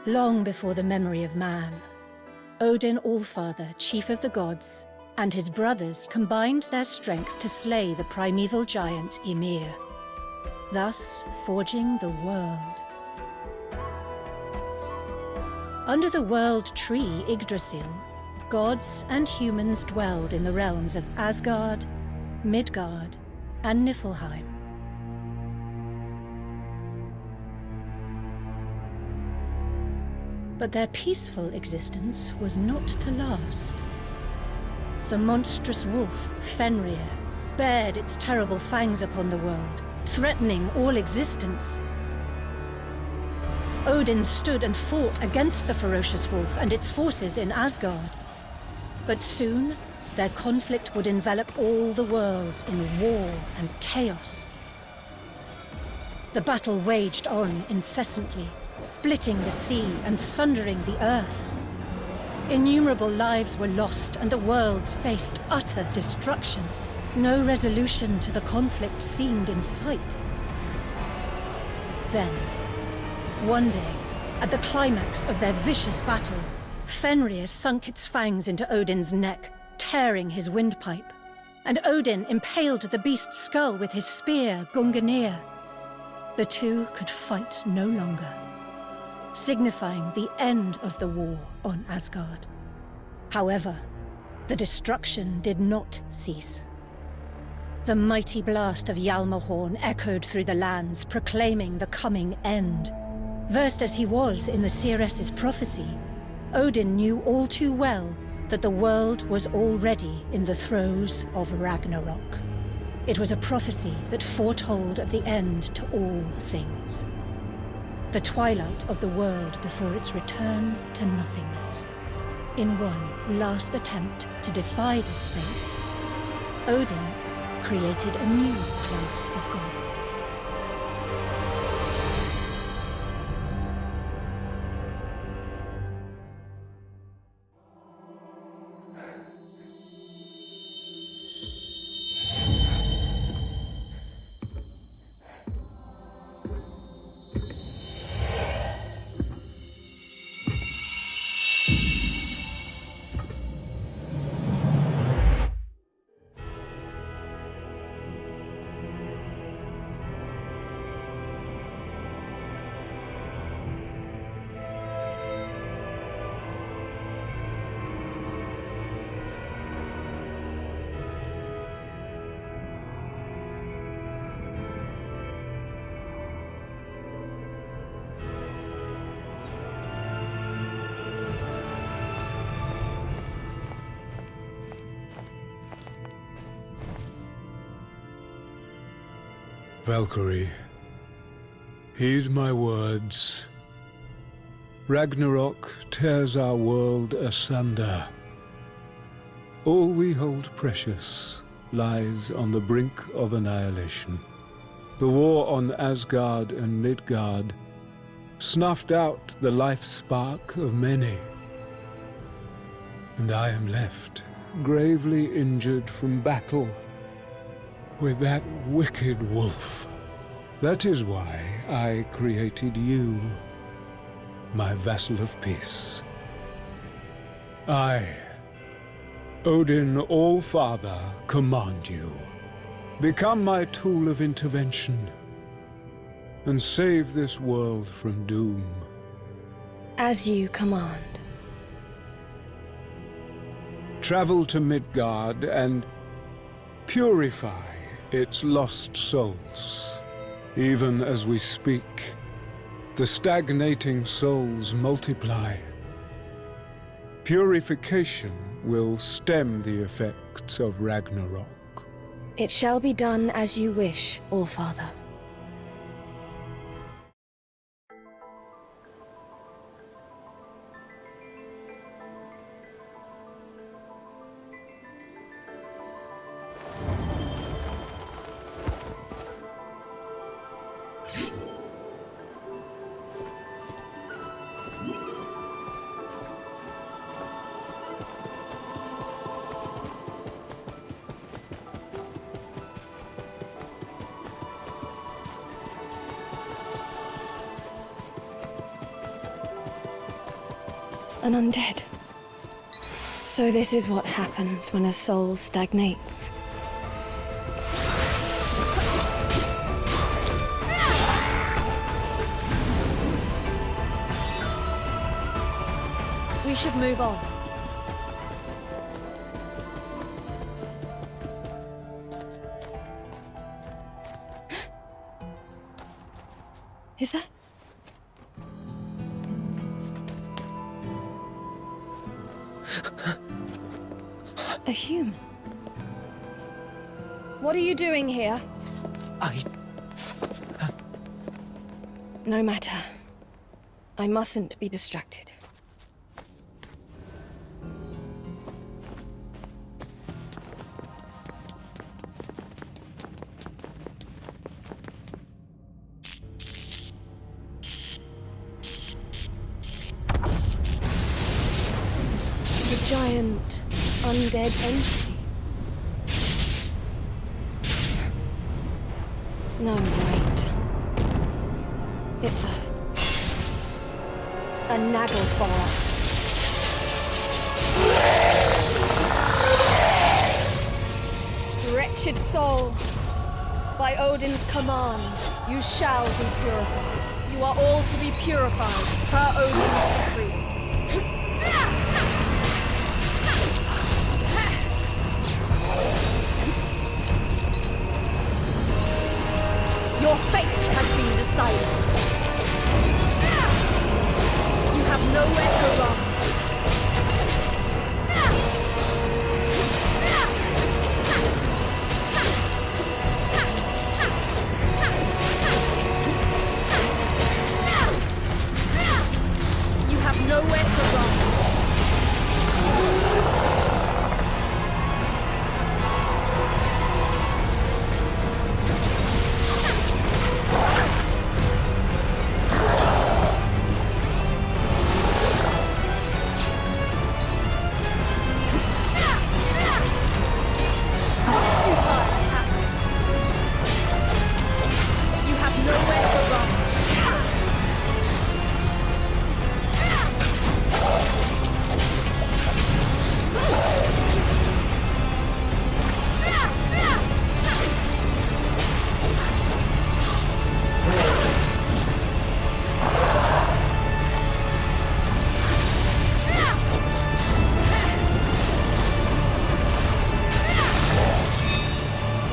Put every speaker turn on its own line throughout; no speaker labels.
Long before the memory of man, Odin Allfather, chief of the gods, and his brothers combined their strength to slay the primeval giant Ymir, thus forging the world. Under the world tree Yggdrasil, gods and humans dwelled in the realms of Asgard, Midgard, and Niflheim. But their peaceful existence was not to last. The monstrous wolf, Fenrir, bared its terrible fangs upon the world, threatening all existence. Odin stood and fought against the ferocious wolf and its forces in Asgard. But soon, their conflict would envelop all the worlds in war and chaos. The battle waged on incessantly, splitting the sea and sundering the earth. Innumerable lives were lost and the worlds faced utter destruction. No resolution to the conflict seemed in sight. Then, one day, at the climax of their vicious battle, Fenrir sunk its fangs into Odin's neck, tearing his windpipe, and Odin impaled the beast's skull with his spear, Gungnir. The two could fight no longer, signifying the end of the war on Asgard. However, the destruction did not cease. The mighty blast of Hjalmarhorn echoed through the lands, proclaiming the coming end. Versed as he was in the seeress's prophecy, Odin knew all too well that the world was already in the throes of Ragnarok. It was a prophecy that foretold of the end to all things. The twilight of the world before its return to nothingness. In one last attempt to defy this fate, Odin created a new class of gods.
Valkyrie, heed my words. Ragnarok tears our world asunder. All we hold precious lies on the brink of annihilation. The war on Asgard and Midgard snuffed out the life spark of many. And I am left, gravely injured from battle, with that wicked wolf. That is why I created you, my vassal of peace. I, Odin Allfather, command you. Become my tool of intervention, and save this world from doom.
As you command.
Travel to Midgard and purify its lost souls. Even as we speak, the stagnating souls multiply. Purification will stem the effects of Ragnarok.
It shall be done as you wish, Allfather. An undead. So this is what happens when a soul stagnates. We should move on. Is that? A human? What are you doing here? No matter. I mustn't be distracted. The giant undead entity. No, wait. It's a Nagelfar. Wretched soul, by Odin's command, you shall be purified. You are all to be purified, per Odin's decree. Your fate has been decided. You have nowhere to run. You have nowhere to run.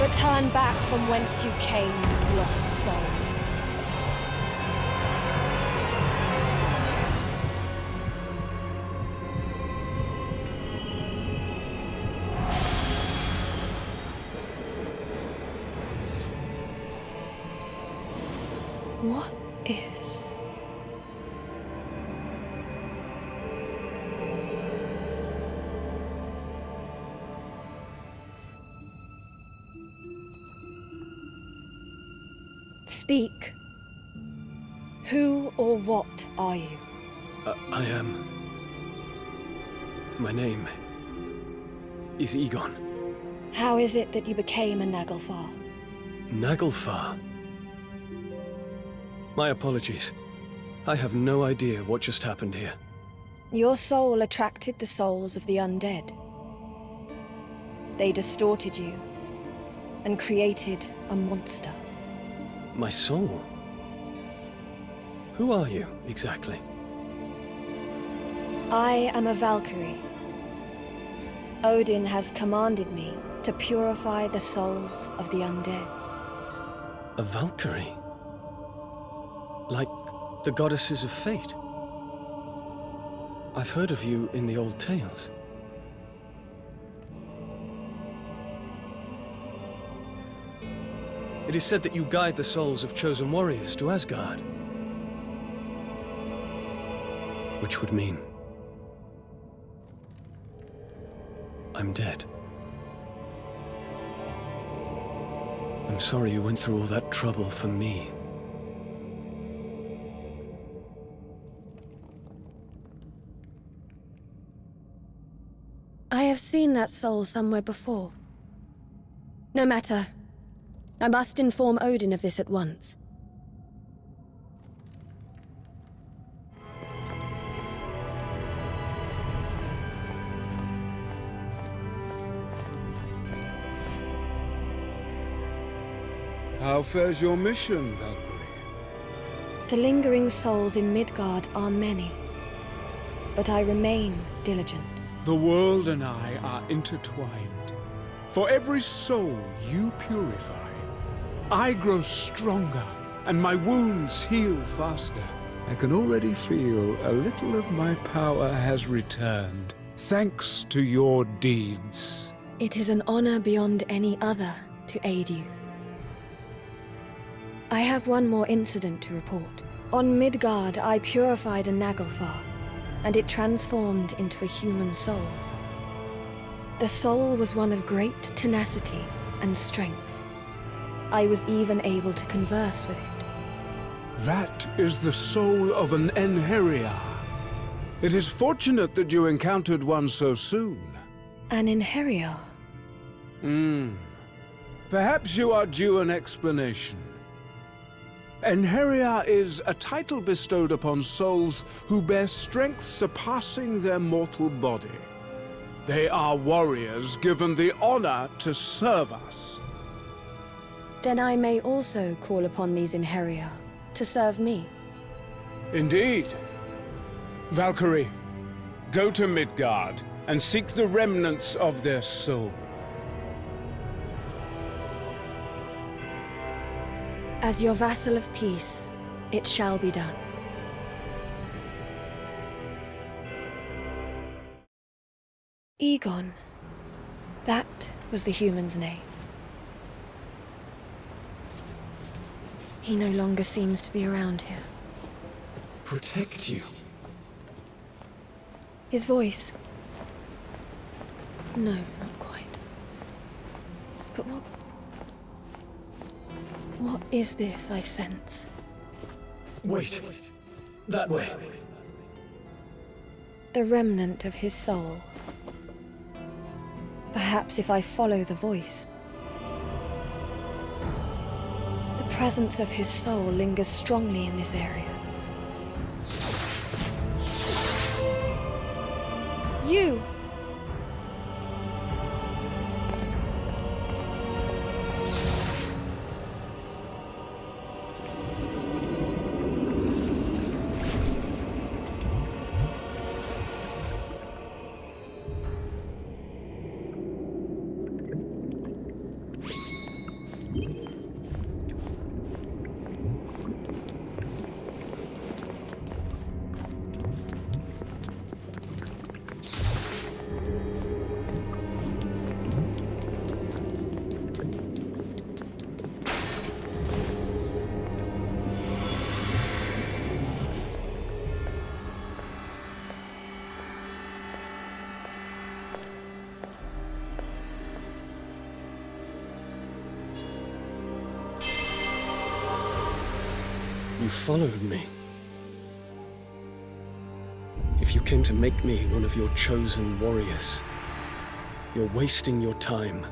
Return back from whence you came, lost soul. What is... Speak. Who or what are you?
I am... My name is Egon.
How is it that you became a Nagelfar?
Nagelfar? My apologies. I have no idea what just happened here.
Your soul attracted the souls of the undead. They distorted you and created a monster.
My soul? Who are you, exactly?
I am a Valkyrie. Odin has commanded me to purify the souls of the undead.
A Valkyrie? Like the goddesses of fate? I've heard of you in the old tales. It is said that you guide the souls of chosen warriors to Asgard. Which would mean... I'm dead. I'm sorry you went through all that trouble for me.
I have seen that soul somewhere before. No matter. I must inform Odin of this at once.
How fares your mission, Valkyrie?
The lingering souls in Midgard are many, but I remain diligent.
The world and I are intertwined. For every soul you purify, I grow stronger, and my wounds heal faster. I can already feel a little of my power has returned, thanks to your deeds.
It is an honor beyond any other to aid you. I have one more incident to report. On Midgard, I purified a Naglfar, and it transformed into a human soul. The soul was one of great tenacity and strength. I was even able to converse with it.
That is the soul of an Einherjar. It is fortunate that you encountered one so soon.
An Einherjar?
Perhaps you are due an explanation. Einherjar is a title bestowed upon souls who bear strength surpassing their mortal body. They are warriors given the honor to serve us.
Then I may also call upon these Einherjar to serve me.
Indeed. Valkyrie, go to Midgard and seek the remnants of their soul.
As your vassal of peace, it shall be done. Egon. That was the human's name. He no longer seems to be around here.
Protect you?
His voice. No, not quite. But what is this I sense?
Wait. That way.
The remnant of his soul. Perhaps if I follow the voice. The presence of his soul lingers strongly in this area. You!
You followed me. If you came to make me one of your chosen warriors, you're wasting your time.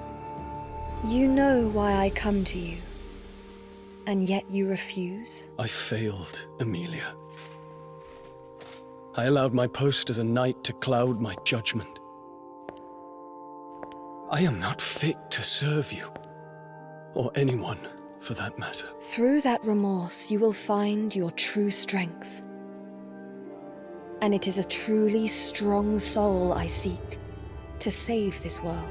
You know why I come to you, and yet you refuse?
I failed, Emilia. I allowed my post as a knight to cloud my judgment. I am not fit to serve you, or anyone, for that matter.
Through that remorse, you will find your true strength. And it is a truly strong soul I seek to save this world.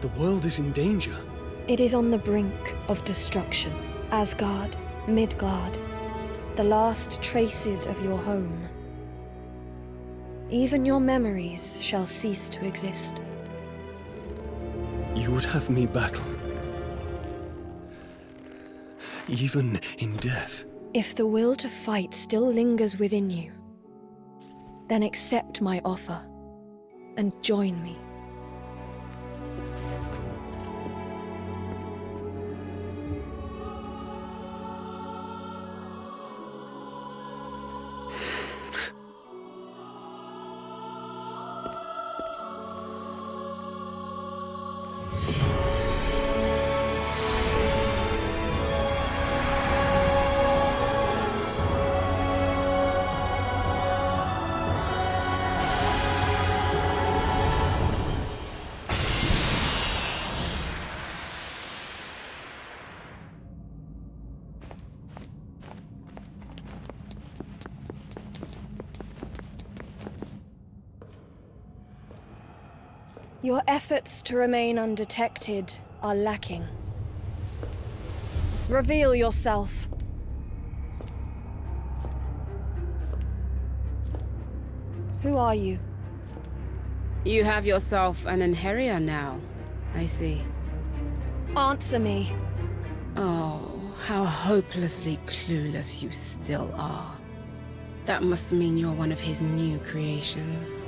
The world is in danger.
It is on the brink of destruction. Asgard, Midgard, the last traces of your home. Even your memories shall cease to exist.
You would have me battle. Even in death.
If the will to fight still lingers within you, then accept my offer and join me. Your efforts to remain undetected are lacking. Reveal yourself. Who are you?
You have yourself an Inheria now, I see.
Answer me.
Oh, how hopelessly clueless you still are. That must mean you're one of his new creations.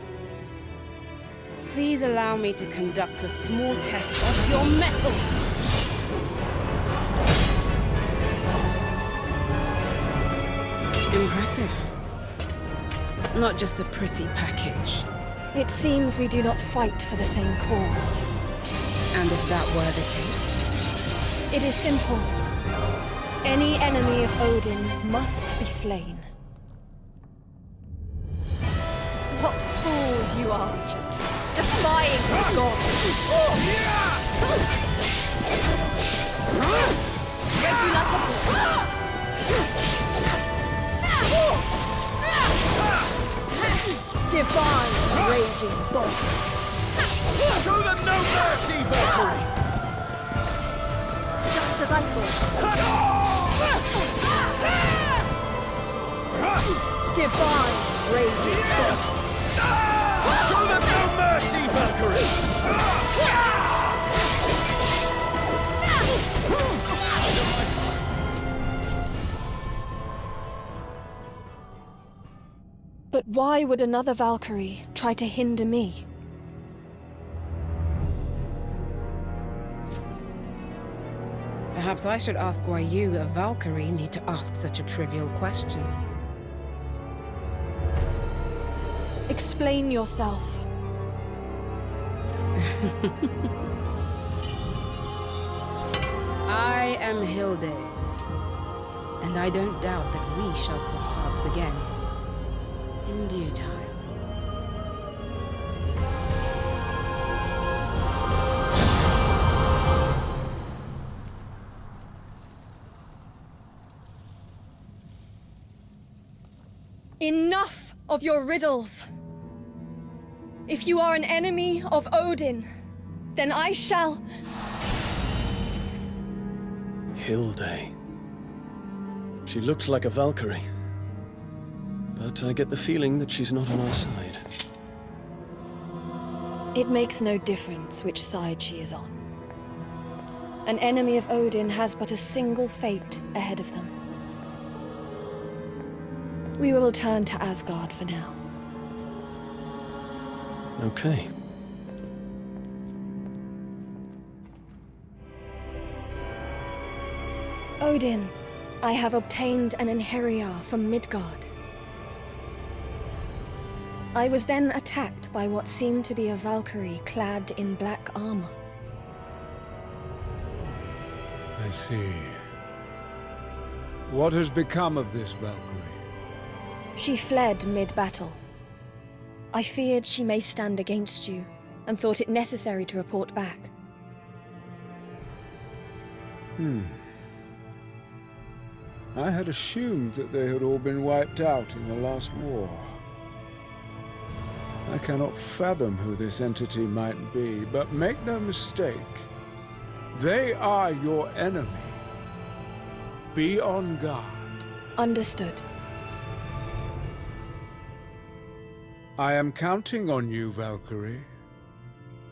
Please allow me to conduct a small test of your mettle. Impressive. Not just a pretty package.
It seems we do not fight for the same cause.
And if that were the case?
It is simple. Any enemy of Odin must be slain. What fools you are, defying the gods! Red you like a bull. Divine raging bolt.
Show them no mercy, Valkyrie!
Just as I thought. Divine raging bolt.
Show them no mercy, Valkyrie!
But why would another Valkyrie try to hinder me?
Perhaps I should ask why you, a Valkyrie, need to ask such a trivial question.
Explain yourself.
I am Hilde, and I don't doubt that we shall cross paths again. In due time.
Enough of your riddles! If you are an enemy of Odin, then I shall...
Hilde. She looked like a Valkyrie. But I get the feeling that she's not on our side.
It makes no difference which side she is on. An enemy of Odin has but a single fate ahead of them. We will return to Asgard for now.
Okay.
Odin, I have obtained an Inheria from Midgard. I was then attacked by what seemed to be a Valkyrie clad in black armor.
I see. What has become of this Valkyrie?
She fled mid-battle. I feared she may stand against you, and thought it necessary to report back.
I had assumed that they had all been wiped out in the last war. I cannot fathom who this entity might be, but make no mistake, they are your enemy. Be on guard.
Understood.
I am counting on you, Valkyrie.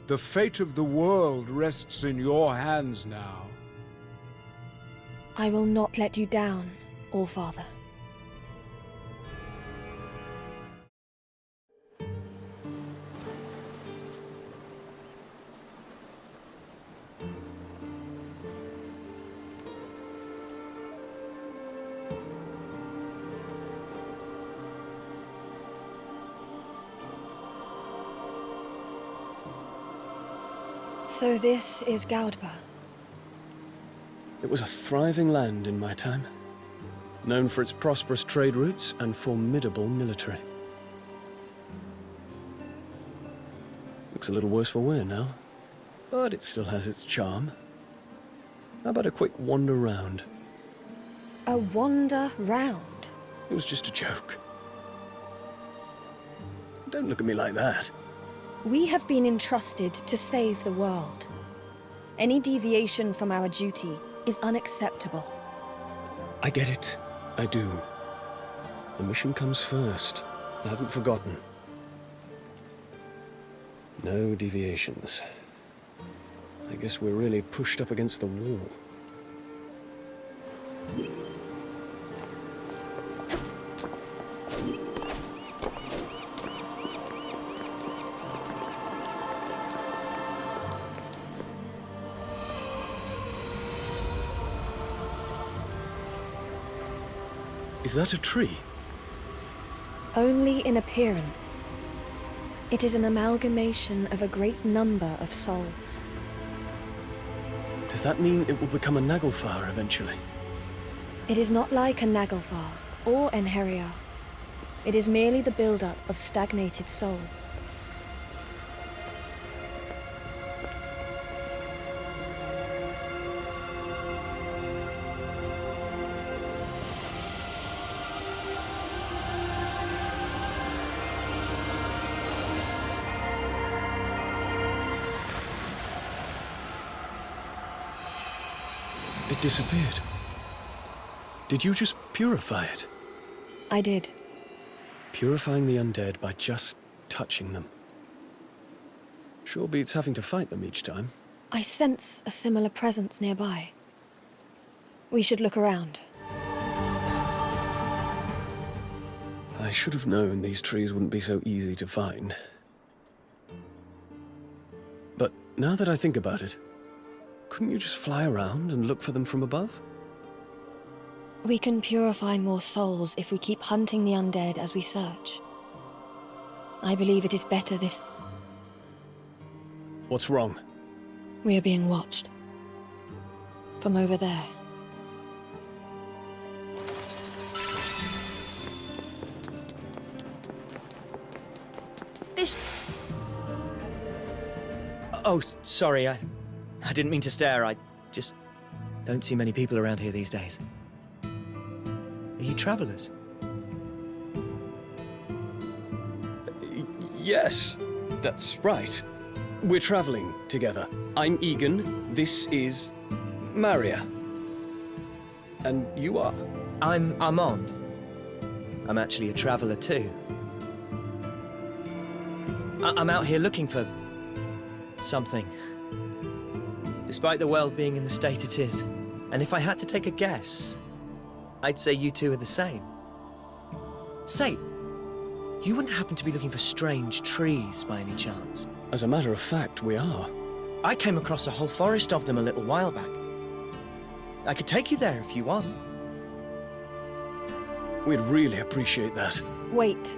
The fate of the world rests in your hands now.
I will not let you down, Allfather. So this is Gaudba.
It was a thriving land in my time, known for its prosperous trade routes and formidable military. Looks a little worse for wear now, but it still has its charm. How about a quick wander round?
A wander round?
It was just a joke. Don't look at me like that.
We have been entrusted to save the world. Any deviation from our duty is unacceptable.
I get it. I do. The mission comes first. I haven't forgotten. No deviations. I guess we're really pushed up against the wall. Is that a tree?
Only in appearance. It is an amalgamation of a great number of souls.
Does that mean it will become a Naglfar eventually?
It is not like a Naglfar or Enheria. It is merely the buildup of stagnated souls.
It disappeared. Did you just purify it?
I did.
Purifying the undead by just touching them. Sure beats having to fight them each time.
I sense a similar presence nearby. We should look around.
I should have known these trees wouldn't be so easy to find. But now that I think about it, couldn't you just fly around and look for them from above?
We can purify more souls if we keep hunting the undead as we search. I believe it is better this...
What's wrong?
We are being watched. From over there.
Oh, sorry, I didn't mean to stare. I just don't see many people around here these days. Are you travelers?
Yes, that's right. We're traveling together. I'm Egan, this is Maria. And you are?
I'm Armand. I'm actually a traveler too. I'm out here looking for... something. Despite the world being in the state it is. And if I had to take a guess, I'd say you two are the same. Say, you wouldn't happen to be looking for strange trees by any chance?
As a matter of fact, we are.
I came across a whole forest of them a little while back. I could take you there if you want.
We'd really appreciate that.
Wait.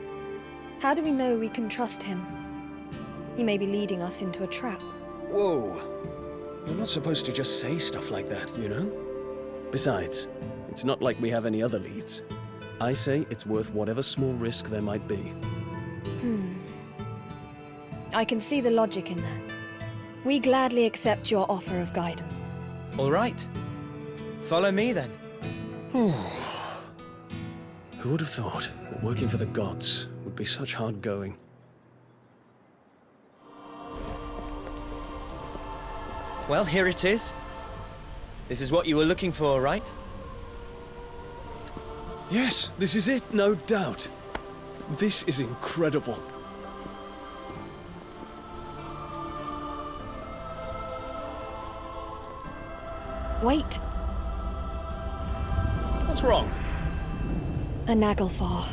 How do we know we can trust him? He may be leading us into a trap.
Whoa. You're not supposed to just say stuff like that, you know? Besides, it's not like we have any other leads. I say it's worth whatever small risk there might be.
I can see the logic in that. We gladly accept your offer of guidance.
All right. Follow me then.
Who would have thought that working for the gods would be such hard going?
Well, here it is. This is what you were looking for, right?
Yes, this is it, no doubt. This is incredible.
Wait,
What's wrong?
a Naglfar.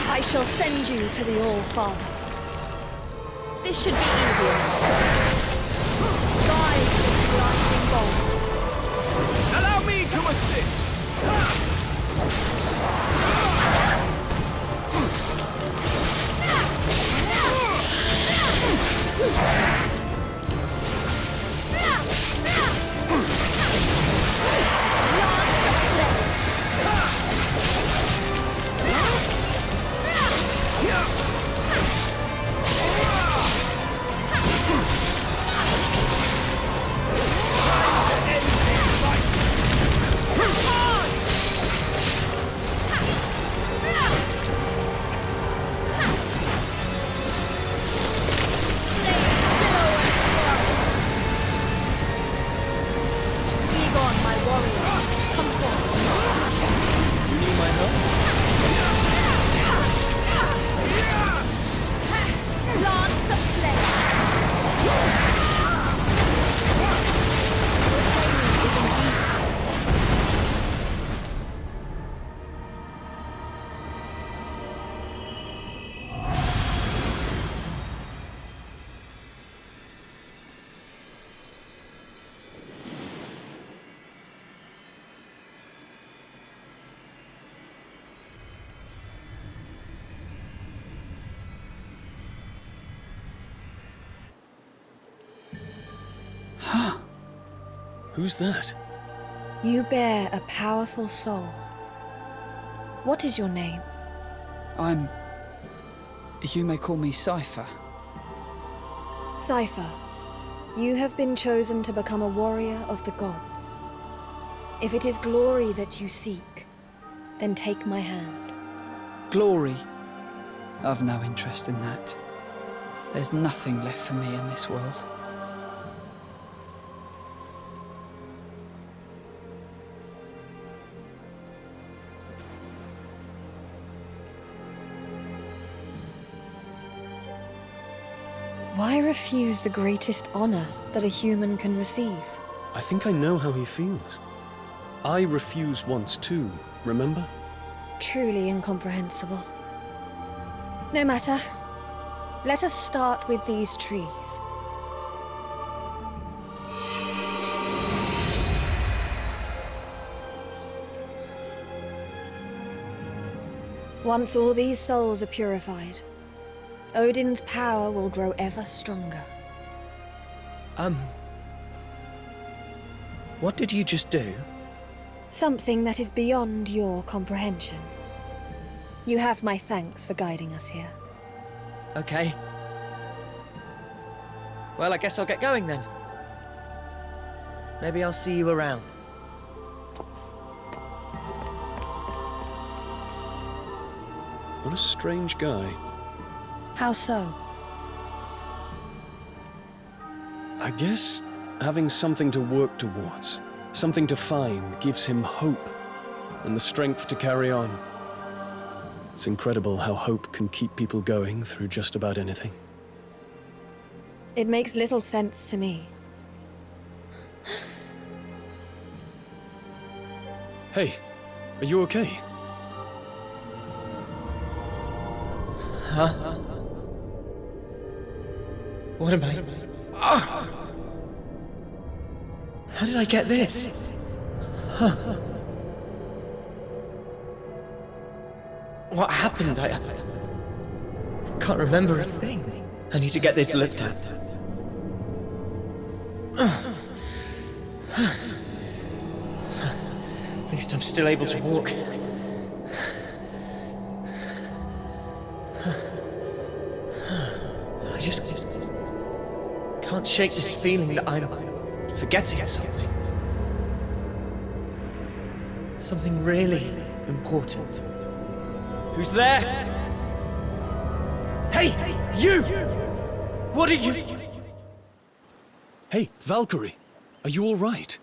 I shall send you to the All-Father. This should be easy enough. Dive with blinding bolt.
Allow me to assist!
Who's that?
You bear a powerful soul. What is your name?
You may call me Cypher.
Cypher, you have been chosen to become a warrior of the gods. If it is glory that you seek, then take my hand.
Glory? I've no interest in that. There's nothing left for me in this world.
Why refuse the greatest honor that a human can receive?
I think I know how he feels. I refused once too, remember?
Truly incomprehensible. No matter. Let us start with these trees. Once all these souls are purified, Odin's power will grow ever stronger.
What did you just do?
Something that is beyond your comprehension. You have my thanks for guiding us here.
Okay. Well, I guess I'll get going then. Maybe I'll see you around.
What a strange guy.
How so?
I guess having something to work towards, something to find, gives him hope and the strength to carry on. It's incredible how hope can keep people going through just about anything.
It makes little sense to me.
Hey, are you okay?
Huh? What am I? Ah! How did I get this? Huh. What happened? I can't remember a thing. I need to get this looked at. At least I'm still able to walk. I just can't shake this feeling that I'm forgetting something. Something really important. Who's there? Hey, you! What are you?
Hey, Valkyrie, are you all right?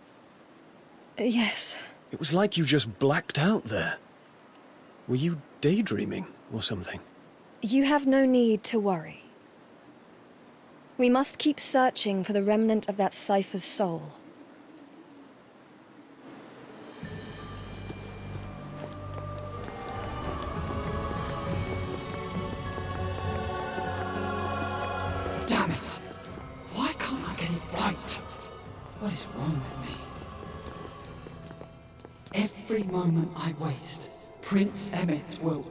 Yes.
It was like you just blacked out there. Were you daydreaming or something?
You have no need to worry. We must keep searching for the remnant of that Cypher's soul.
Damn it! Why can't I get it right? What is wrong with me? Every moment I waste, Prince Emmett will...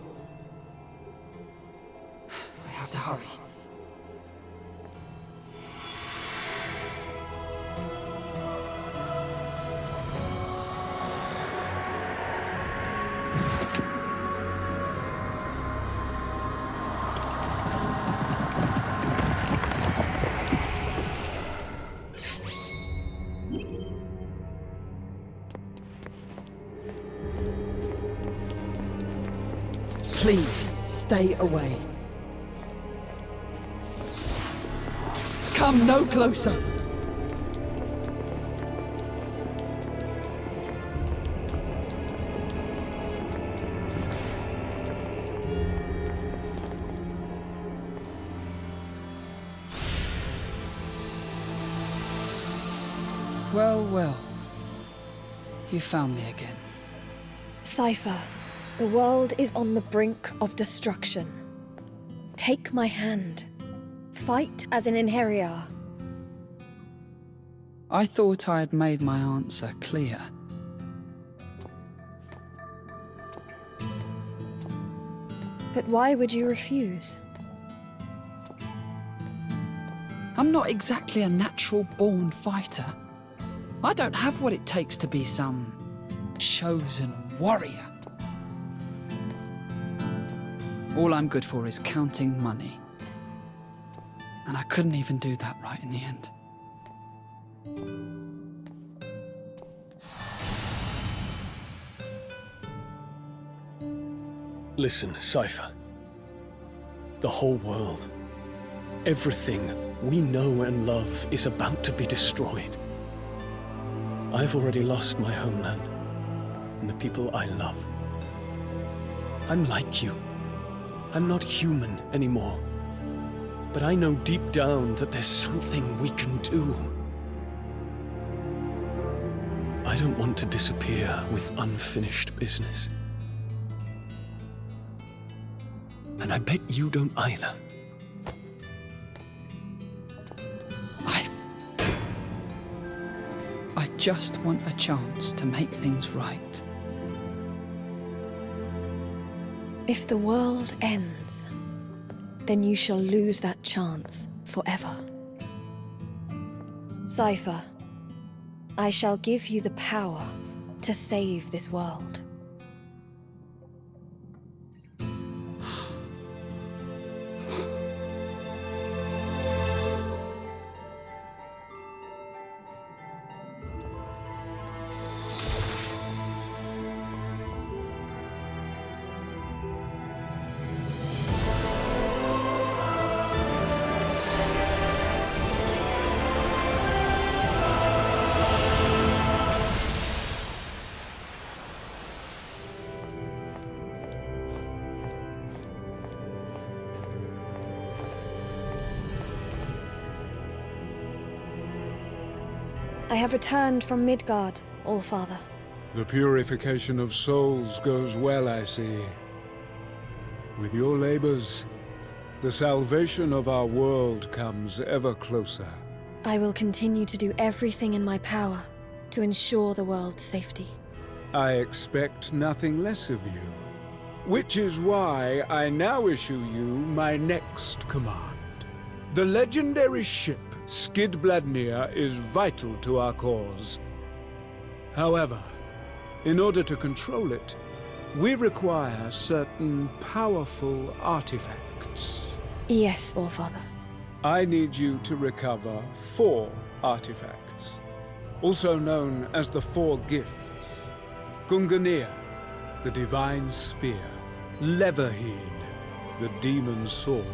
I have to hurry. Please, stay away. Come no closer. Well, well. You found me again.
Cypher, the world is on the brink of destruction. Take my hand. Fight as an Inheriar.
I thought I had made my answer clear.
But why would you refuse?
I'm not exactly a natural-born fighter. I don't have what it takes to be some chosen warrior. All I'm good for is counting money. And I couldn't even do that right in the end.
Listen, Cypher. The whole world, everything we know and love is about to be destroyed. I've already lost my homeland and the people I love. I'm like you. I'm not human anymore. But I know deep down that there's something we can do. I don't want to disappear with unfinished business. And I bet you don't either.
I just want a chance to make things right.
If the world ends, then you shall lose that chance forever. Cypher, I shall give you the power to save this world. I have returned from Midgard, Allfather.
The purification of souls goes well, I see. With your labors, the salvation of our world comes ever closer.
I will continue to do everything in my power to ensure the world's safety.
I expect nothing less of you, which is why I now issue you my next command. The legendary ship Skidbladnir is vital to our cause. However, in order to control it, we require certain powerful artifacts.
Yes, Allfather.
I need you to recover 4 artifacts, also known as the 4 gifts. Gungnir, the divine spear. Leverheen, the demon sword.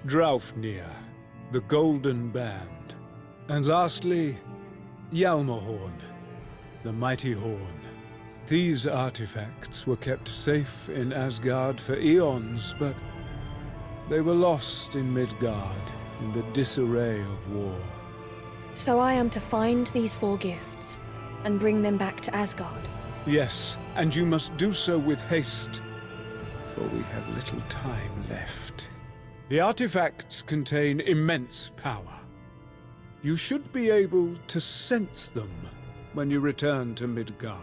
Draupnir, the golden band. And lastly, Hjalmahorn, the mighty horn. These artifacts were kept safe in Asgard for eons, but they were lost in Midgard in the disarray of war.
So I am to find these 4 gifts and bring them back to Asgard.
Yes, and you must do so with haste, for we have little time left. The artifacts contain immense power. You should be able to sense them when you return to Midgard.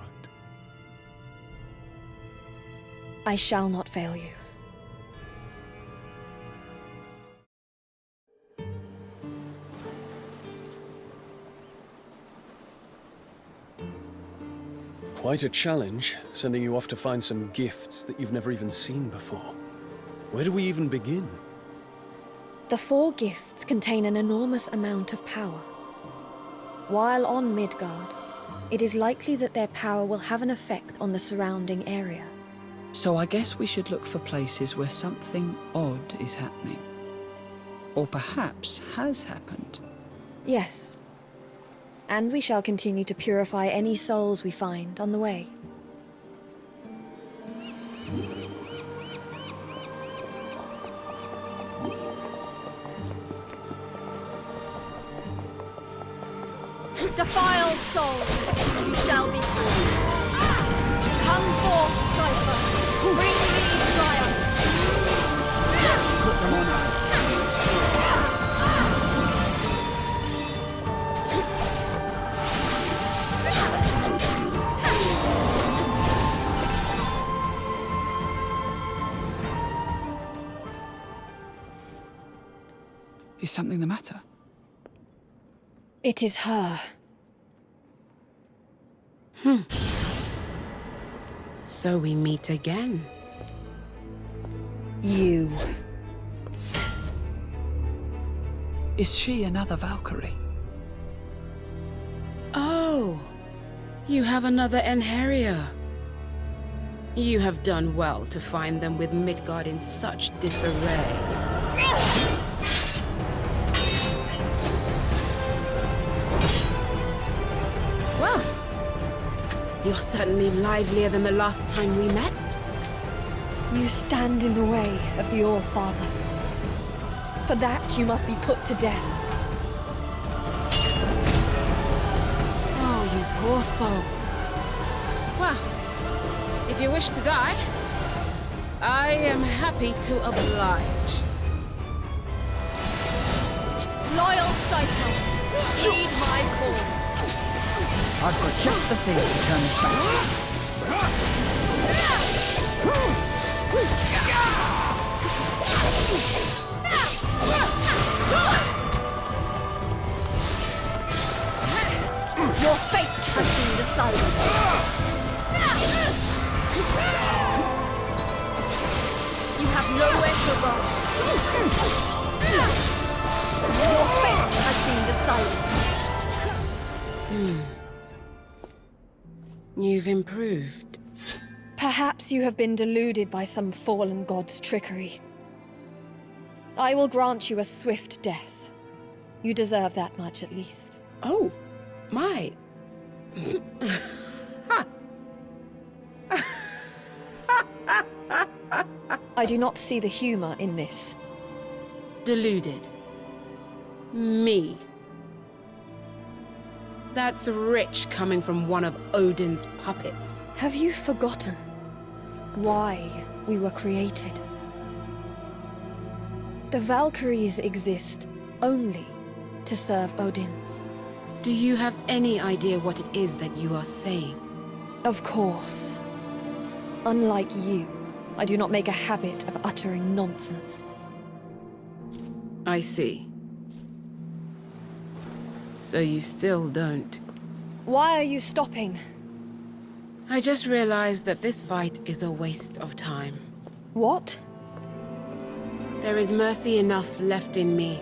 I shall not fail you.
Quite a challenge, sending you off to find some gifts that you've never even seen before. Where do we even begin?
The 4 gifts contain an enormous amount of power. While on Midgard, it is likely that their power will have an effect on the surrounding area.
So I guess we should look for places where something odd is happening. Or perhaps has happened.
Yes. And we shall continue to purify any souls we find on the way.
Defiled souls, you shall be free. Come forth, Cypher. Bring me triumph.
Put them on ice. Is something the matter?
It is her.
So we meet again.
You.
Is she another Valkyrie?
Oh, you have another Enheria. You have done well to find them with Midgard in such disarray. Well, you're certainly livelier than the last time we met.
You stand in the way of the All-Father. For that, you must be put to death.
Oh, you poor soul. Well, if you wish to die, I am happy to oblige.
Loyal Cypher, heed my call.
I've got just the thing to turn this
Your fate has been decided. You have nowhere to run. Your fate has been decided.
You've improved.
Perhaps you have been deluded by some fallen god's trickery. I will grant you a swift death. You deserve that much at least.
Oh, my.
I do not see the humor in this.
Deluded. Me. That's rich coming from one of Odin's puppets.
Have you forgotten why we were created? The Valkyries exist only to serve Odin.
Do you have any idea what it is that you are saying?
Of course. Unlike you, I do not make a habit of uttering nonsense.
I see. So you still don't.
Why are you stopping?
I just realized that this fight is a waste of time.
What?
There is mercy enough left in me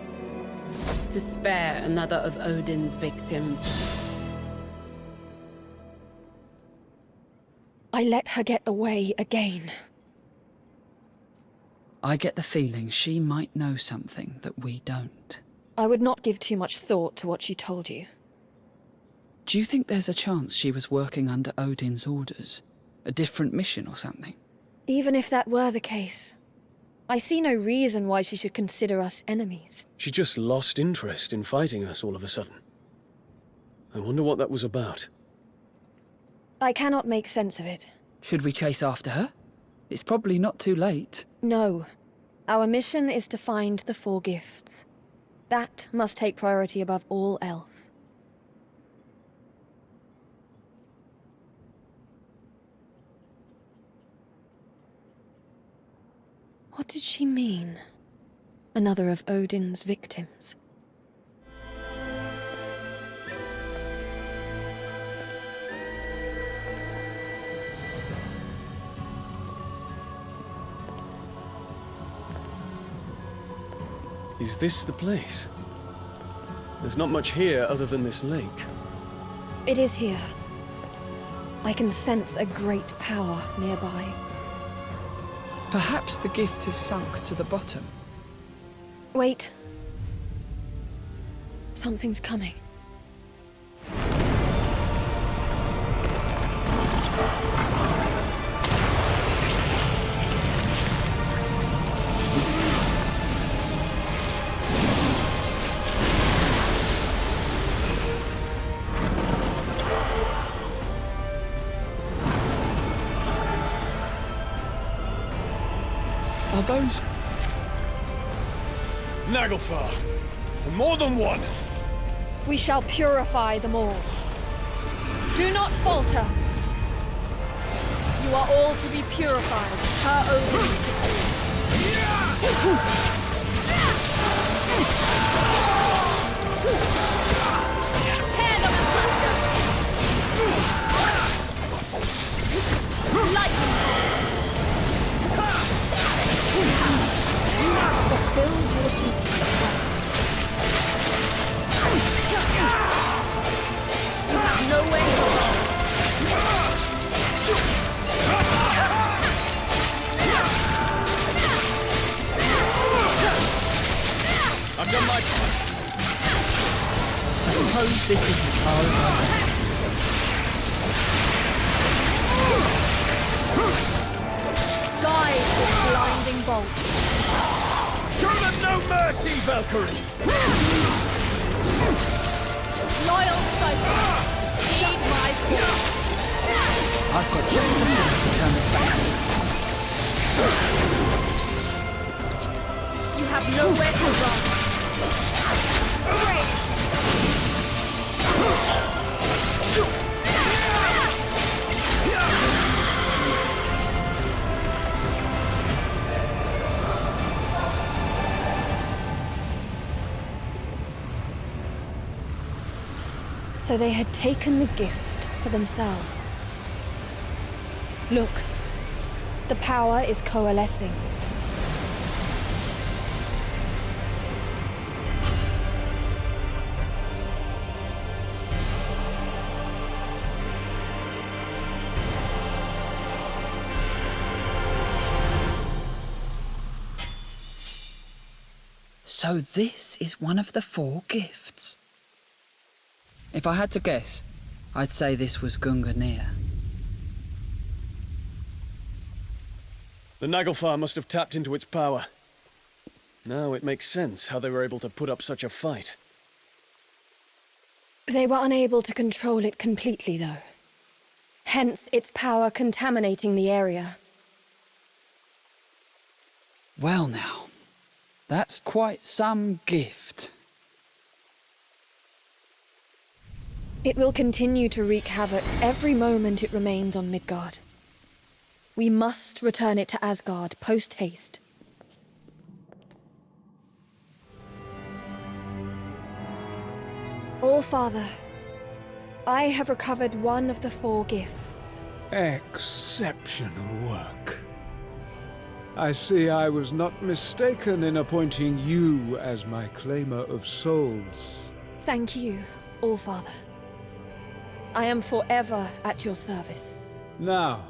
to spare another of Odin's victims.
I let her get away again.
I get the feeling she might know something that we don't.
I would not give too much thought to what she told you.
Do you think there's a chance she was working under Odin's orders? A different mission or something?
Even if that were the case, I see no reason why she should consider us enemies.
She just lost interest in fighting us all of a sudden. I wonder what that was about.
I cannot make sense of it.
Should we chase after her? It's probably not too late.
No. Our mission is to find the 4 gifts. That must take priority above all else. What did she mean? Another of Odin's victims.
Is this the place? There's not much here other than this lake.
It is here. I can sense a great power nearby.
Perhaps the gift is sunk to the bottom.
Wait. Something's coming.
Are those...
Naglfar! More than one!
We shall purify them all.
Do not falter. You are all to be purified per Odin's decree. Tear them asunder.
suppose this is as far as I go.
Guide with blinding bolt.
Show them no mercy, Valkyrie!
Loyal Cypher, heed my call.
I've got just the thing to turn this back.
You have nowhere to run. Break.
So they had taken the gift for themselves. Look, the power is coalescing.
So this is one of the 4 gifts. If I had to guess, I'd say this was Gungnir.
The Naglfar must have tapped into its power. Now it makes sense how they were able to put up such a fight.
They were unable to control it completely, though. Hence its power contaminating the area.
Well now, that's quite some gift.
It will continue to wreak havoc every moment it remains on Midgard. We must return it to Asgard post-haste. All-Father, I have recovered one of the 4 gifts.
Exceptional work. I see I was not mistaken in appointing you as my claimer of souls.
Thank you, All-Father. I am forever at your service.
Now,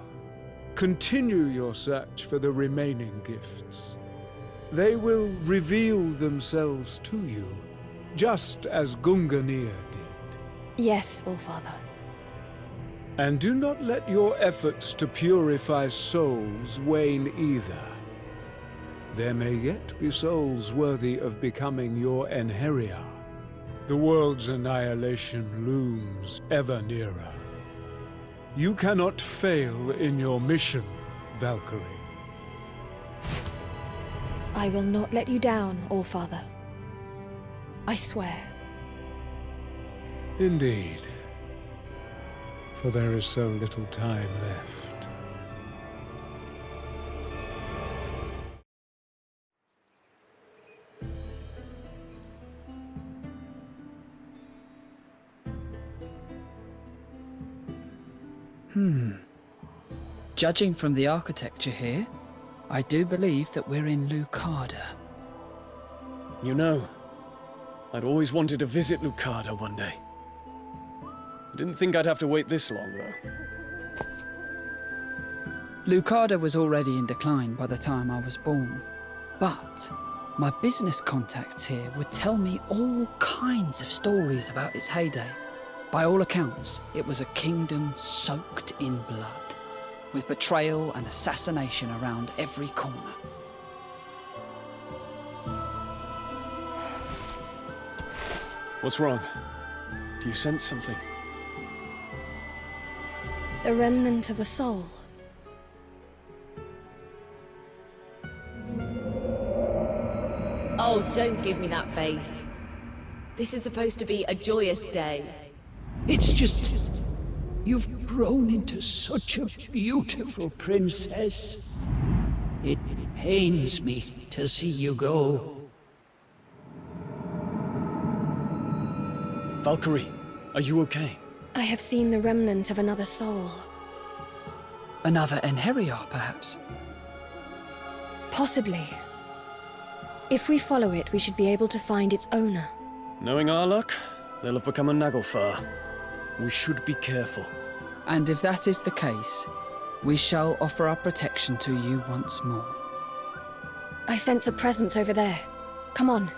continue your search for the remaining gifts. They will reveal themselves to you, just as Gungnir did.
Yes, All-Father.
And do not let your efforts to purify souls wane either. There may yet be souls worthy of becoming your Enheria. The world's annihilation looms ever nearer. You cannot fail in your mission, Valkyrie.
I will not let you down, All-Father. I swear.
Indeed. For there is so little time left.
Judging from the architecture here, I do believe that we're in Lucarda.
You know, I'd always wanted to visit Lucarda one day. I didn't think I'd have to wait this long, though.
Lucarda was already in decline by the time I was born. But my business contacts here would tell me all kinds of stories about its heyday. By all accounts, it was a kingdom soaked in blood, with betrayal and assassination around every corner.
What's wrong? Do you sense something?
The remnant of a soul.
Oh, don't give me that face. This is supposed to be a joyous day.
It's just... you've grown into such a beautiful princess. It pains me to see you go.
Valkyrie, are you okay?
I have seen the remnant of another soul.
Another Enheria, perhaps?
Possibly. If we follow it, we should be able to find its owner.
Knowing our luck, they'll have become a Naglfar. We should be careful.
And if that is the case, we shall offer our protection to you once more.
I sense a presence over there. Come on.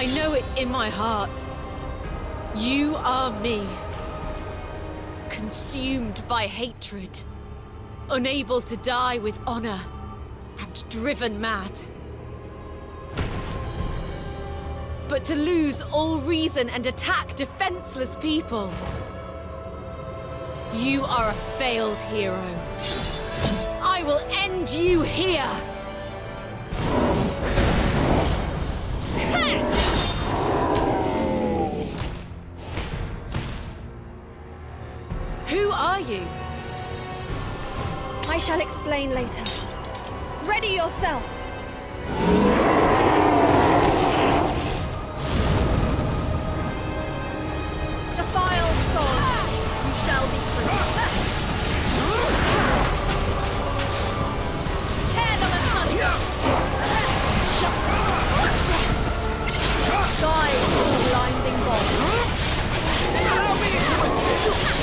I know it in my heart. You are me. Consumed by hatred. Unable to die with honor. And driven mad. But to lose all reason and attack defenseless people. You are a failed hero. I will end you here! Who are you?
I shall explain later. Ready yourself! Defiled soul, you shall be free. Tear them asunder! Guide the blinding ball.
Allow me to assist!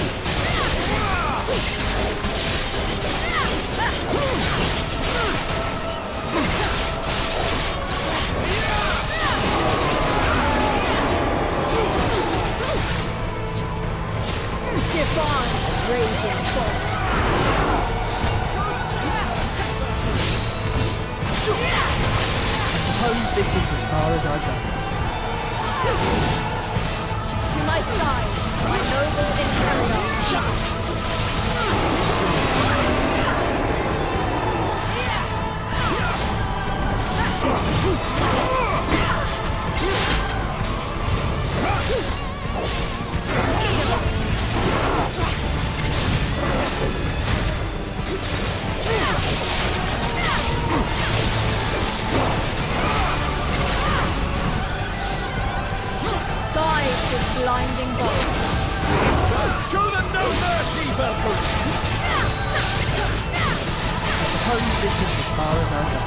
Divine raging force.
I suppose this is as far as I go.
To my side, my noble inheritor. Guide this blinding bolt.
Show them no mercy, Valkyrie!
I suppose this is as far as I go.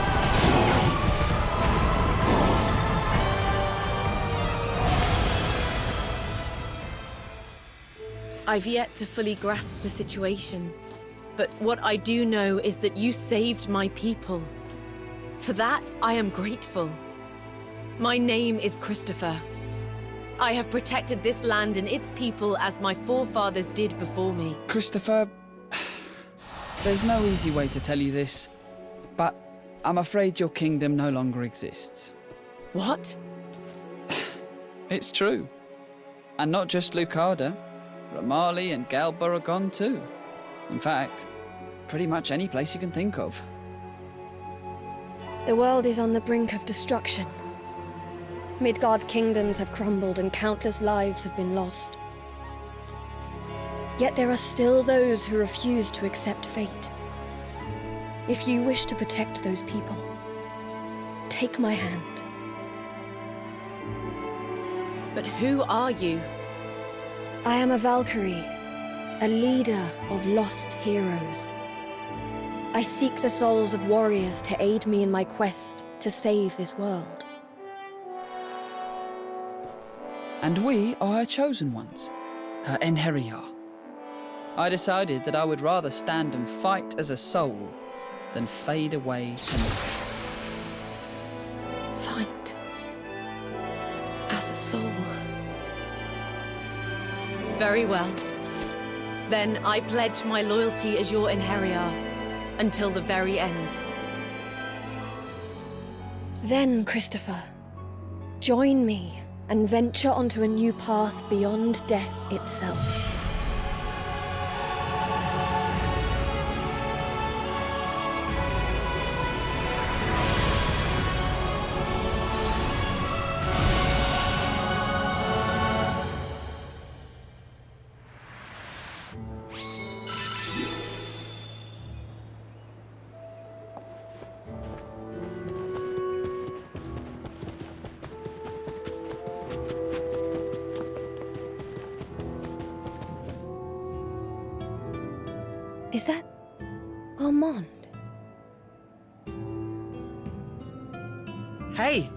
I've yet to fully grasp the situation, but what I do know is that you saved my people. For that, I am grateful. My name is Christopher. I have protected this land and its people as my forefathers did before me.
Christopher, there's no easy way to tell you this, but I'm afraid your kingdom no longer exists.
What?
It's true. And not just Lucada. Ramali and Galba are gone too. In fact, pretty much any place you can think of.
The world is on the brink of destruction. Midgard kingdoms have crumbled and countless lives have been lost. Yet there are still those who refuse to accept fate. If you wish to protect those people, take my hand.
But who are you?
I am a Valkyrie, a leader of lost heroes. I seek the souls of warriors to aid me in my quest to save this world.
And we are her chosen ones, her Enheriar. I decided that I would rather stand and fight as a soul than fade away to nothing.
Fight. As a soul. Very well. Then I pledge my loyalty as your Enheriar, until the very end.
Then, Christopher, join me and venture onto a new path beyond death itself. Is that Armand?
Hey!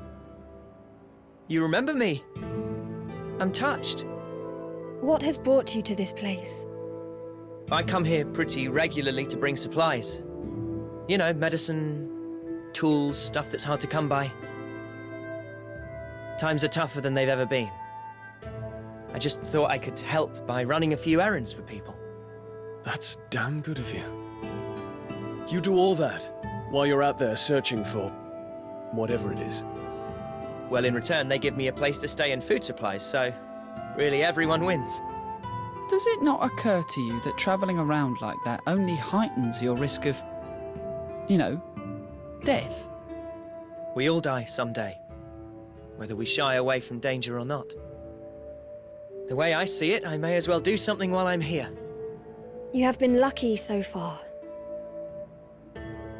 You remember me? I'm touched.
What has brought you to this place?
I come here pretty regularly to bring supplies. You know, medicine, tools, stuff that's hard to come by. Times are tougher than they've ever been. I just thought I could help by running a few errands for people.
That's damn good of you. You do all that while you're out there searching for whatever it is.
Well, in return, they give me a place to stay and food supplies, so really everyone wins.
Does it not occur to you that travelling around like that only heightens your risk of, you know, death?
We all die someday, whether we shy away from danger or not. The way I see it, I may as well do something while I'm here.
You have been lucky so far.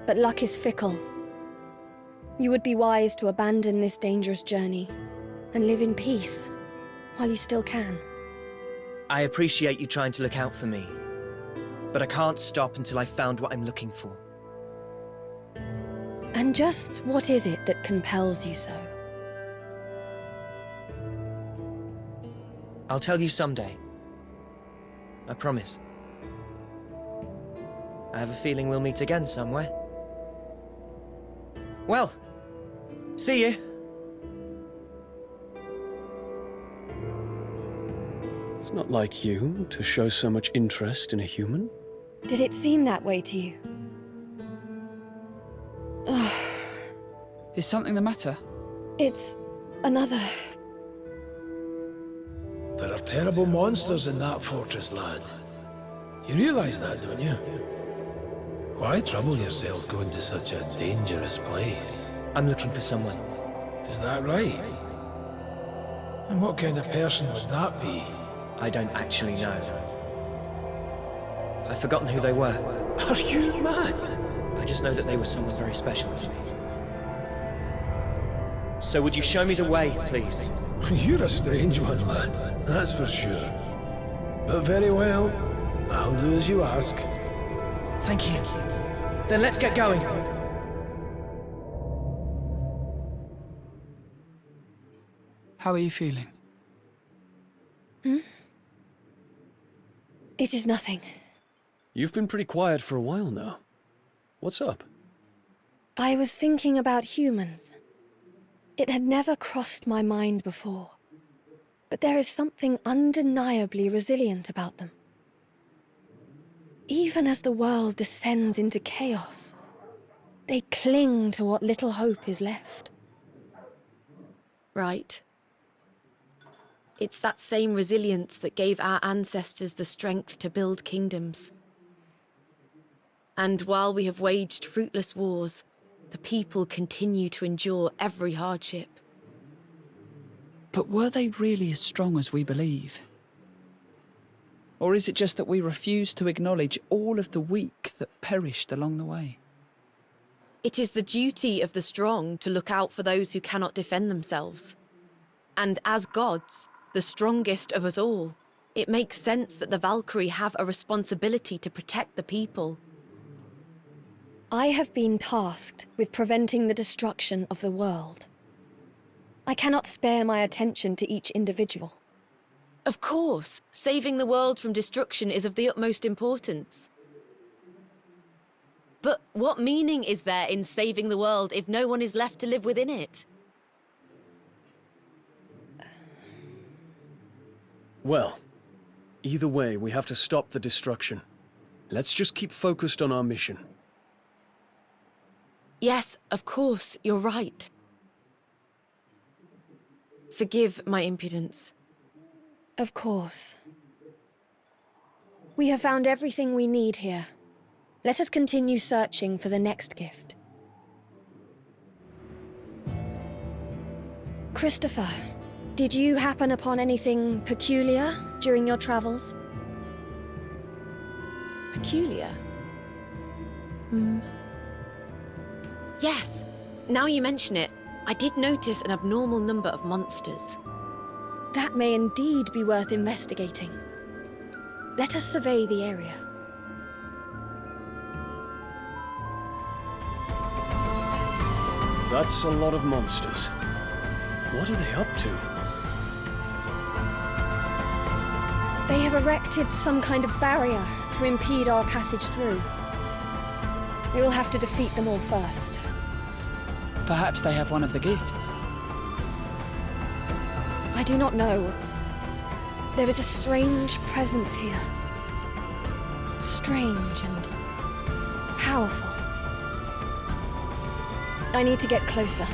But luck is fickle. You would be wise to abandon this dangerous journey and live in peace while you still can.
I appreciate you trying to look out for me, but I can't stop until I've found what I'm looking for.
And just what is it that compels you so?
I'll tell you someday. I promise. I have a feeling we'll meet again somewhere. Well, see you.
It's not like you to show so much interest in a human.
Did it seem that way to you?
Is something the matter?
It's another...
There are terrible monsters in that fortress, lad. You realize that, don't you? Why trouble yourself going to such a dangerous place?
I'm looking for someone.
Is that right? And what kind of person would that be?
I don't actually know. I've forgotten who they were.
Are you mad?
I just know that they were someone very special to me. So would you show me the way, please?
You're a strange one, lad. That's for sure. But very well. I'll do as you ask.
Thank you. Then let's get going.
How are you feeling?
It is nothing.
You've been pretty quiet for a while now. What's up?
I was thinking about humans. It had never crossed my mind before. But there is something undeniably resilient about them. Even as the world descends into chaos, they cling to what little hope is left.
Right. It's that same resilience that gave our ancestors the strength to build kingdoms. And while we have waged fruitless wars, the people continue to endure every hardship.
But were they really as strong as we believe? Or is it just that we refuse to acknowledge all of the weak that perished along the way?
It is the duty of the strong to look out for those who cannot defend themselves. And as gods, the strongest of us all, it makes sense that the Valkyrie have a responsibility to protect the people.
I have been tasked with preventing the destruction of the world. I cannot spare my attention to each individual.
Of course, saving the world from destruction is of the utmost importance. But what meaning is there in saving the world if no one is left to live within it?
Well, either way, we have to stop the destruction. Let's just keep focused on our mission.
Yes, of course, you're right. Forgive my impudence.
Of course. We have found everything we need here. Let us continue searching for the next gift. Christopher, did you happen upon anything peculiar during your travels?
Peculiar? Yes, now you mention it, I did notice an abnormal number of monsters.
That may indeed be worth investigating. Let us survey the area.
That's a lot of monsters. What are they up to?
They have erected some kind of barrier to impede our passage through. We will have to defeat them all first.
Perhaps they have one of the gifts.
I do not know. There is a strange presence here. Strange and powerful. I need to get closer.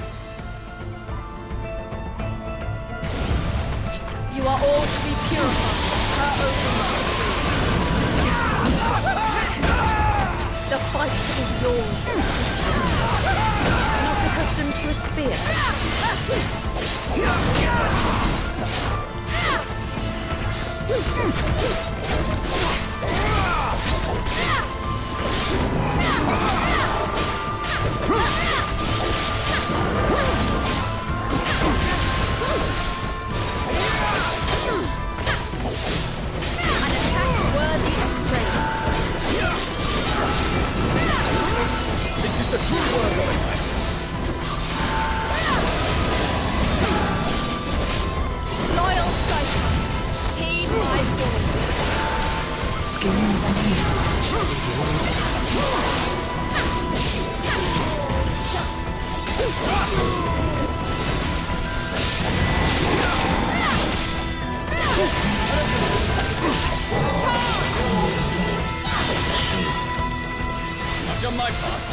You are all to be purified. Her own. The fight is yours. Not accustomed to a spear. An attack worthy of praise.
This is the true word of it.
Loyal Cypher, heed my call.
Schemes and
I've done my part.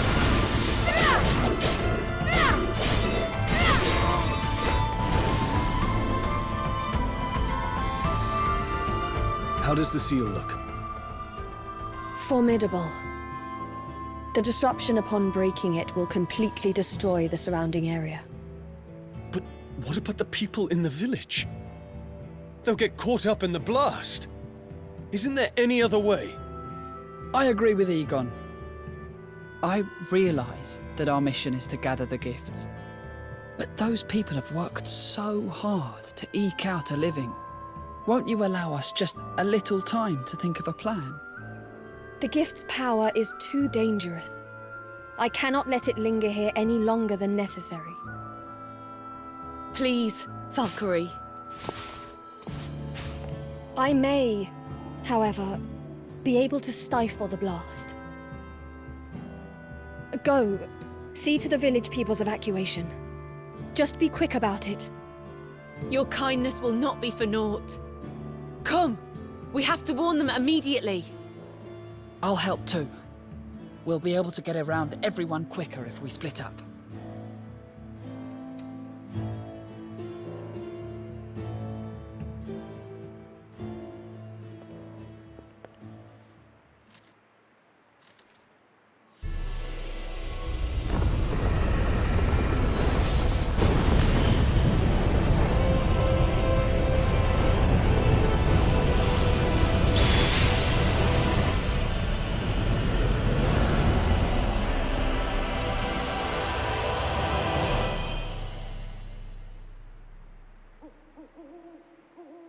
How does the seal look?
Formidable. The disruption upon breaking it will completely destroy the surrounding area.
But what about the people in the village? They'll get caught up in the blast. Isn't there any other way?
I agree with Egon. I realise that our mission is to gather the gifts. But those people have worked so hard to eke out a living. Won't you allow us just a little time to think of a plan?
The gift's power is too dangerous. I cannot let it linger here any longer than necessary.
Please, Valkyrie.
I may, however, be able to stifle the blast. Go, see to the village people's evacuation. Just be quick about it.
Your kindness will not be for naught. Come! We have to warn them immediately.
I'll help too. We'll be able to get around everyone quicker if we split up.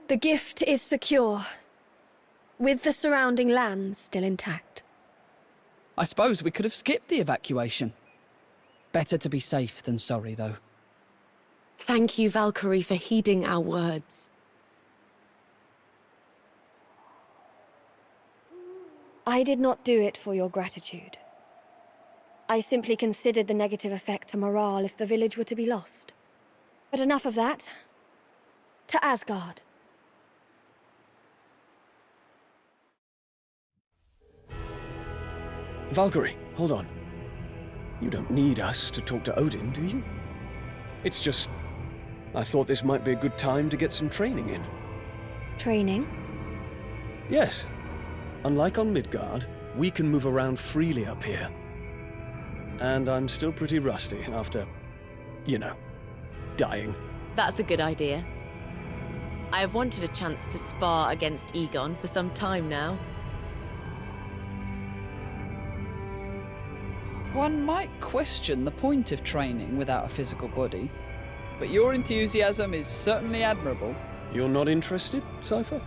The gift is secure, with the surrounding lands still intact.
I suppose we could have skipped the evacuation. Better to be safe than sorry, though.
Thank you, Valkyrie, for heeding our words.
I did not do it for your gratitude. I simply considered the negative effect to morale if the village were to be lost. But enough of that. To Asgard.
Valkyrie, hold on. You don't need us to talk to Odin, do you? It's just... I thought this might be a good time to get some training in.
Training?
Yes. Unlike on Midgard, we can move around freely up here. And I'm still pretty rusty after, you know, dying.
That's a good idea. I have wanted a chance to spar against Egon for some time now.
One might question the point of training without a physical body, but your enthusiasm is certainly admirable.
You're not interested, Cypher?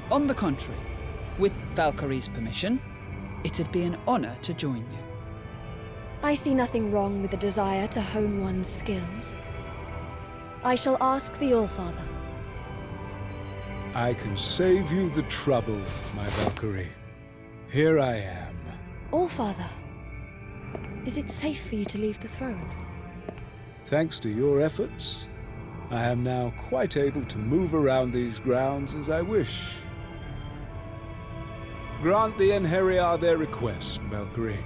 On the contrary, with Valkyrie's permission, it'd be an honor to join you.
I see nothing wrong with the desire to hone one's skills. I shall ask the Allfather.
I can save you the trouble, my Valkyrie. Here I am.
Allfather, is it safe for you to leave the throne?
Thanks to your efforts, I am now quite able to move around these grounds as I wish. Grant the Enheria their request, Valkyrie.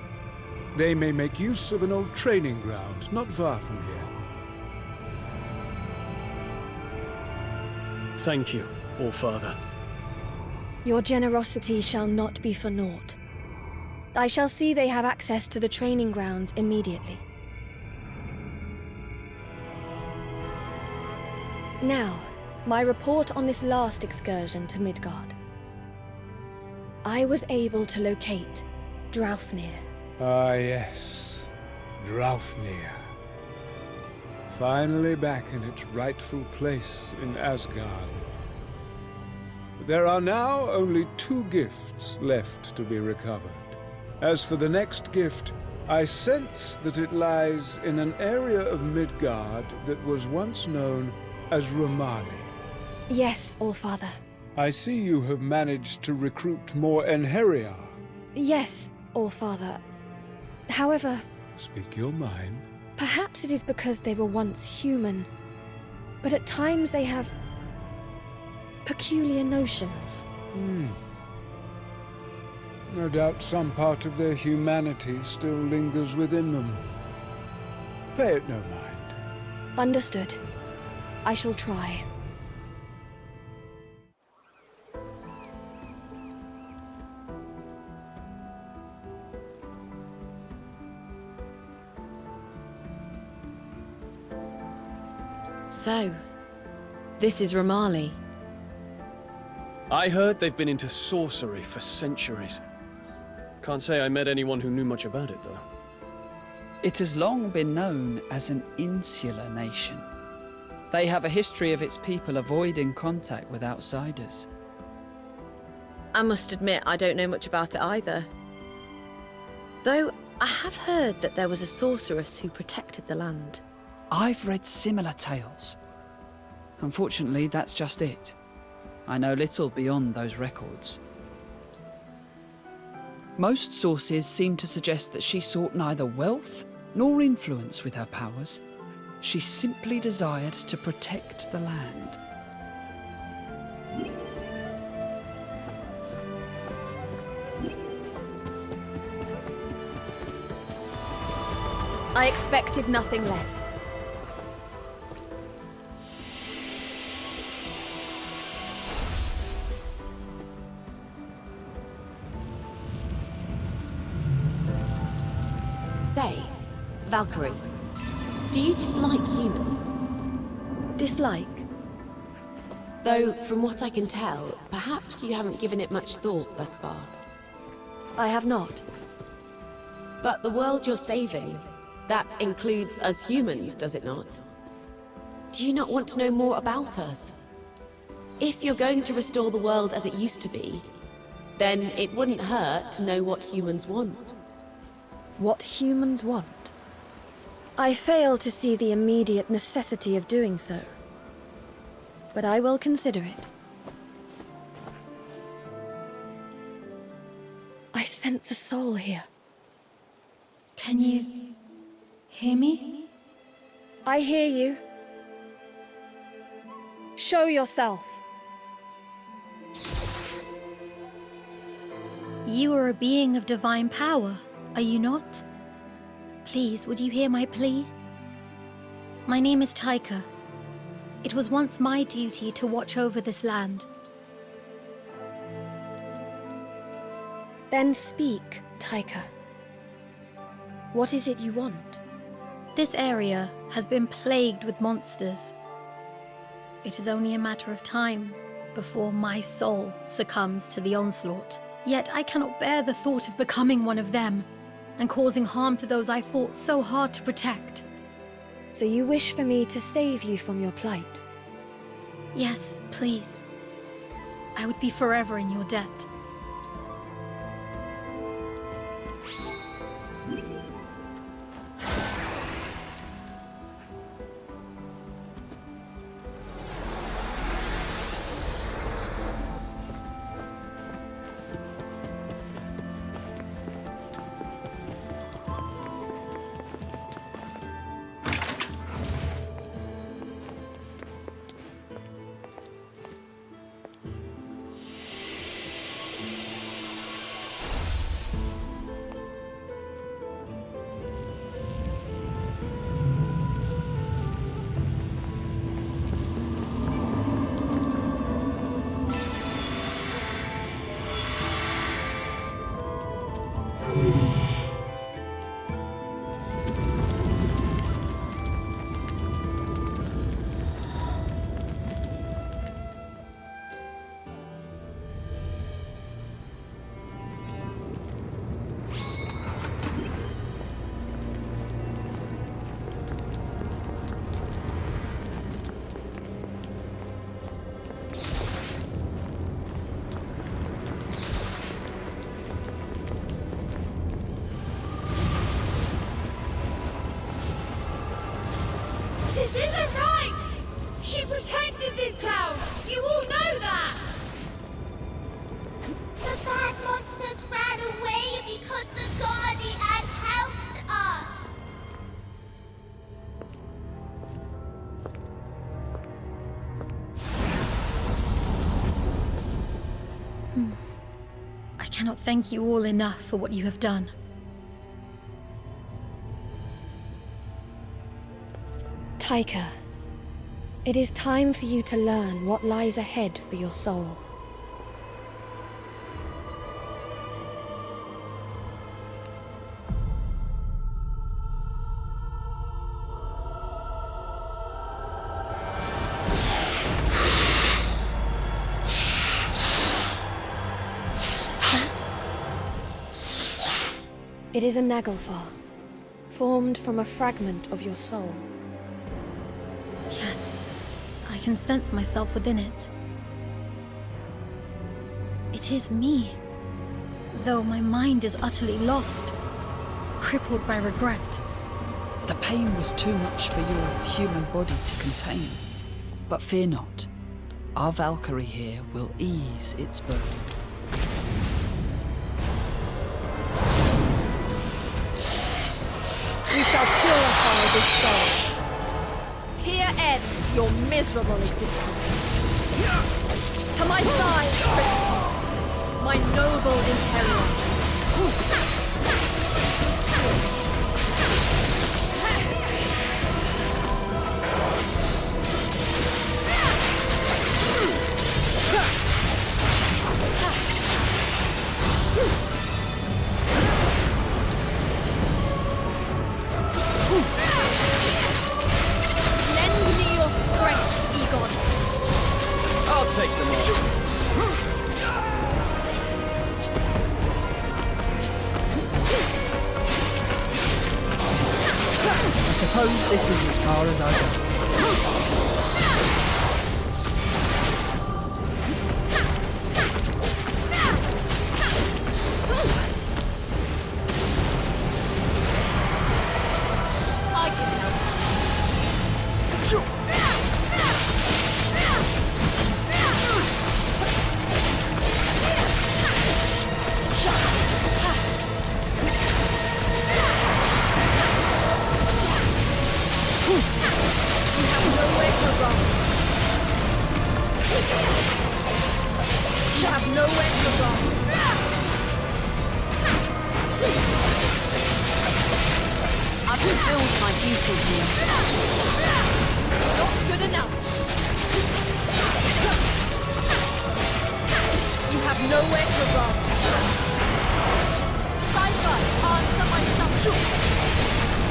They may make use of an old training ground not far from here.
Thank you, All-Father.
Your generosity shall not be for naught. I shall see they have access to the training grounds immediately. Now, my report on this last excursion to Midgard. I was able to locate Draupnir.
Ah, yes. Draupnir. Finally back in its rightful place in Asgard. There are now only 2 gifts left to be recovered. As for the next gift, I sense that it lies in an area of Midgard that was once known as Romali.
Yes, All-Father.
I see you have managed to recruit more Enheria.
Yes, All-Father. However,
Speak your mind.
perhaps it is because they were once human, but at times they have peculiar notions.
No doubt some part of their humanity still lingers within them. Pay it no mind.
Understood. I shall try.
So, this is Romali.
I heard they've been into sorcery for centuries. Can't say I met anyone who knew much about it, though.
It has long been known as an insular nation. They have a history of its people avoiding contact with outsiders.
I must admit, I don't know much about it either. Though, I have heard that there was a sorceress who protected the land.
I've read similar tales. Unfortunately, that's just it. I know little beyond those records. Most sources seem to suggest that she sought neither wealth nor influence with her powers. She simply desired to protect the land.
I expected nothing less.
Say, Valkyrie, do you dislike humans?
Dislike?
Though, from what I can tell, perhaps you haven't given it much thought thus far.
I have not.
But the world you're saving, that includes us humans, does it not? Do you not want to know more about us? If you're going to restore the world as it used to be, then it wouldn't hurt to know what humans want.
What humans want? I fail to see the immediate necessity of doing so. But I will consider it. I sense a soul here.
Can you hear me?
I hear you. Show yourself.
You are a being of divine power, are you not? Please, would you hear my plea? My name is Taika. It was once my duty to watch over this land.
Then speak, Taika. What is it you want?
This area has been plagued with monsters. It is only a matter of time before my soul succumbs to the onslaught. Yet I cannot bear the thought of becoming one of them and causing harm to those I fought so hard to protect.
So you wish for me to save you from your plight?
Yes, please. I would be forever in your debt.
This isn't right! She protected this town! You all know that!
The bad monsters ran away because the Guardian helped us!
I cannot thank you all enough for what you have done.
Taika, it is time for you to learn what lies ahead for your soul. It is a Naglfar, formed from a fragment of your soul.
Yes, I can sense myself within it. It is me, though my mind is utterly lost, crippled by regret.
The pain was too much for your human body to contain. But fear not. Our Valkyrie here will ease its burden.
We shall purify this soul. Here ends your miserable existence. To my side, Prince, my noble imperial. Lend me your strength, Egon.
I'll take them all.
I suppose this is as far as I go.
I can help. You have nowhere to run. I've fulfilled my duty here. Not good enough. You have nowhere to run. Cypher, answer my summons.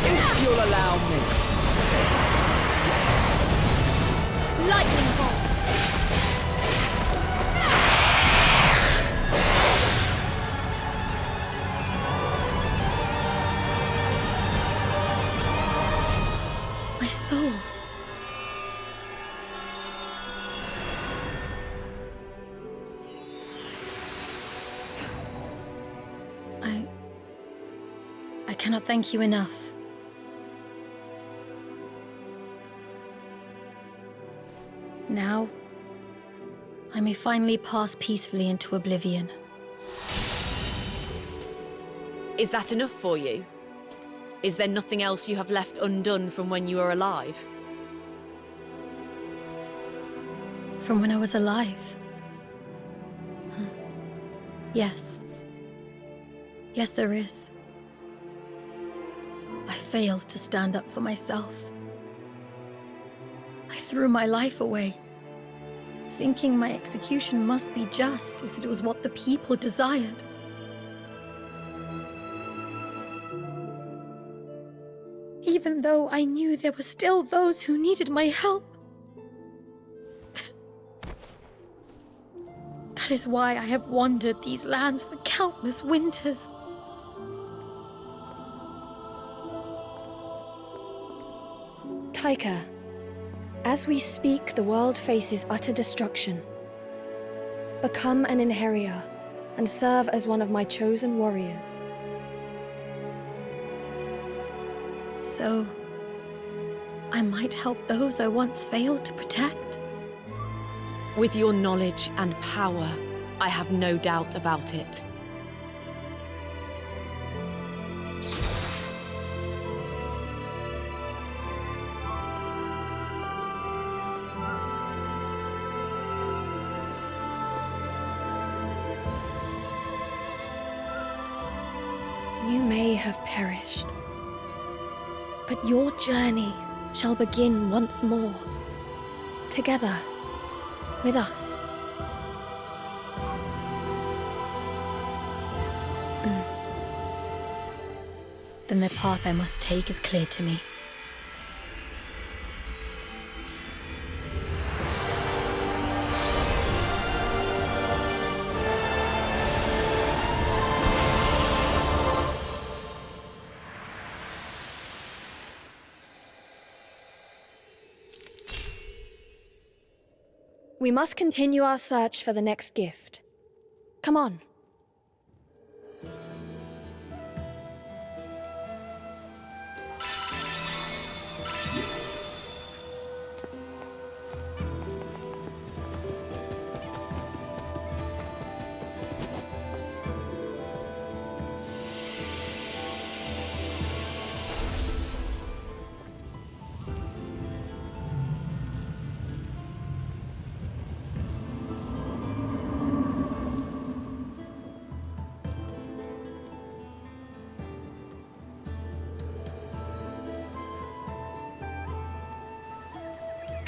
If you'll allow me.
Lightning bolt.
My soul. I cannot thank you enough. Now, I may finally pass peacefully into oblivion.
Is that enough for you? Is there nothing else you have left undone from when you were alive?
From when I was alive? Yes. Yes, there is. I failed to stand up for myself. I threw my life away, thinking my execution must be just if it was what the people desired. Even though I knew there were still those who needed my help. That is why I have wandered these lands for countless winters.
Taika, as we speak, the world faces utter destruction. Become an Inherior and serve as one of my chosen warriors.
So,
I might help those I once failed to protect. With your knowledge and power, I have no doubt about it.
You may have perished, but your journey shall begin once more, together with us.
Then the path I must take is clear to me.
We must continue our search for the next gift. Come on.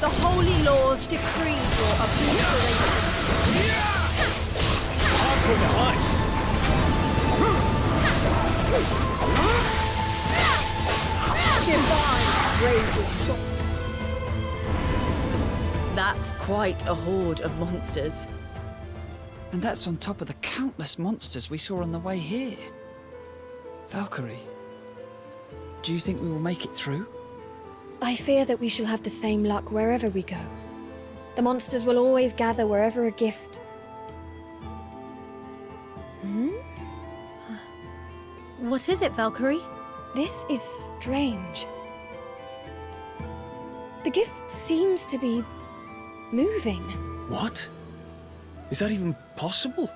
The holy laws decree your obliteration.
Hard from behind.
Divine raging.
That's quite a horde of monsters.
And that's on top of the countless monsters we saw on the way here. Valkyrie, do you think we will make it through?
I fear that we shall have the same luck wherever we go. The monsters will always gather wherever a gift...
What is it, Valkyrie?
This is strange. The gift seems to be moving.
What? Is that even possible?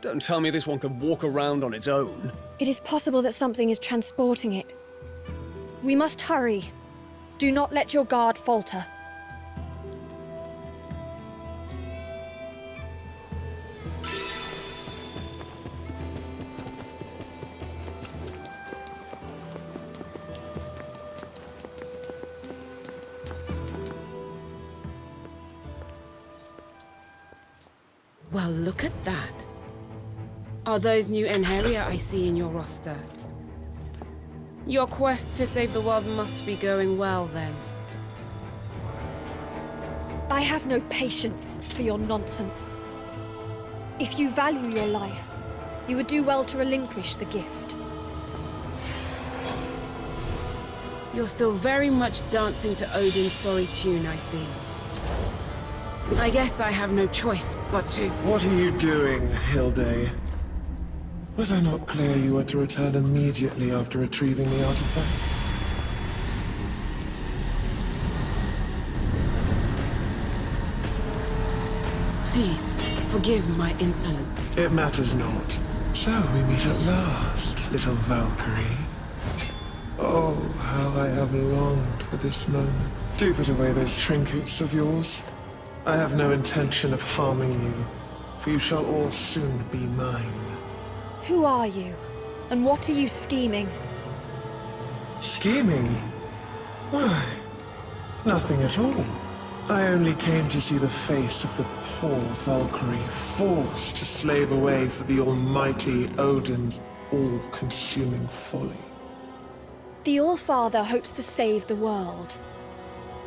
Don't tell me this one can walk around on its own.
It is possible that something is transporting it. We must hurry. Do not let your guard falter.
Well, look at that. Are those new Enheria I see in your roster? Your quest to save the world must be going well, then.
I have no patience for your nonsense. If you value your life, you would do well to relinquish the gift.
You're still very much dancing to Odin's sorry tune, I see. I guess I have no choice but to...
What are you doing, Hilde? Was I not clear you were to return immediately after retrieving the artifact?
Please, forgive my insolence.
It matters not. So we meet at last, little Valkyrie. Oh, how I have longed for this moment. Do put away those trinkets of yours. I have no intention of harming you, for you shall all soon be mine.
Who are you? And what are you scheming?
Scheming? Why? Nothing at all. I only came to see the face of the poor Valkyrie forced to slave away for the almighty Odin's all-consuming folly.
The All-Father hopes to save the world.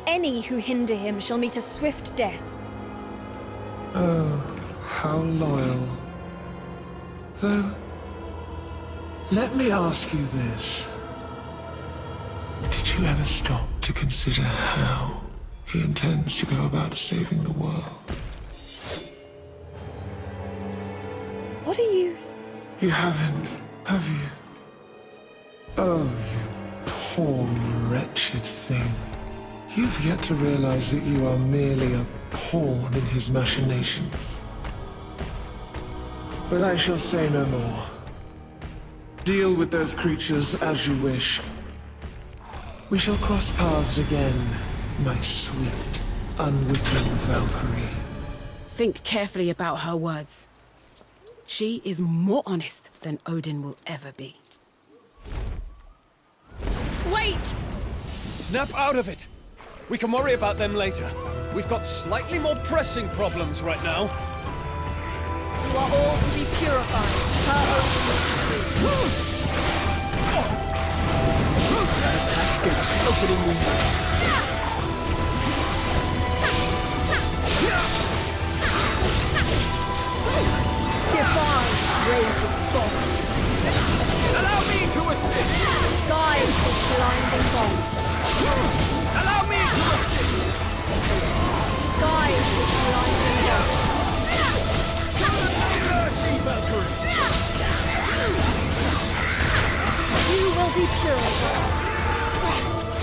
Any who hinder him shall meet a swift death.
Oh, how loyal. Though, let me ask you this. Did you ever stop to consider how he intends to go about saving the world?
What are you...
You haven't, have you? Oh, you poor, wretched thing. You've yet to realize that you are merely a pawn in his machinations. But I shall say no more. Deal with those creatures as you wish. We shall cross paths again, my sweet, unwitting Valkyrie.
Think carefully about her words. She is more honest than Odin will ever be.
Wait!
Snap out of it! We can worry about them later. We've got slightly more pressing problems right now.
You are all to be purified. Her
Opening window.
divine rage of God.
Allow me to assist!
Guide his blinding bolt.
Allow me to assist!
Guide his blinding bolt.
Mercy, Valkyrie!
You will be purified.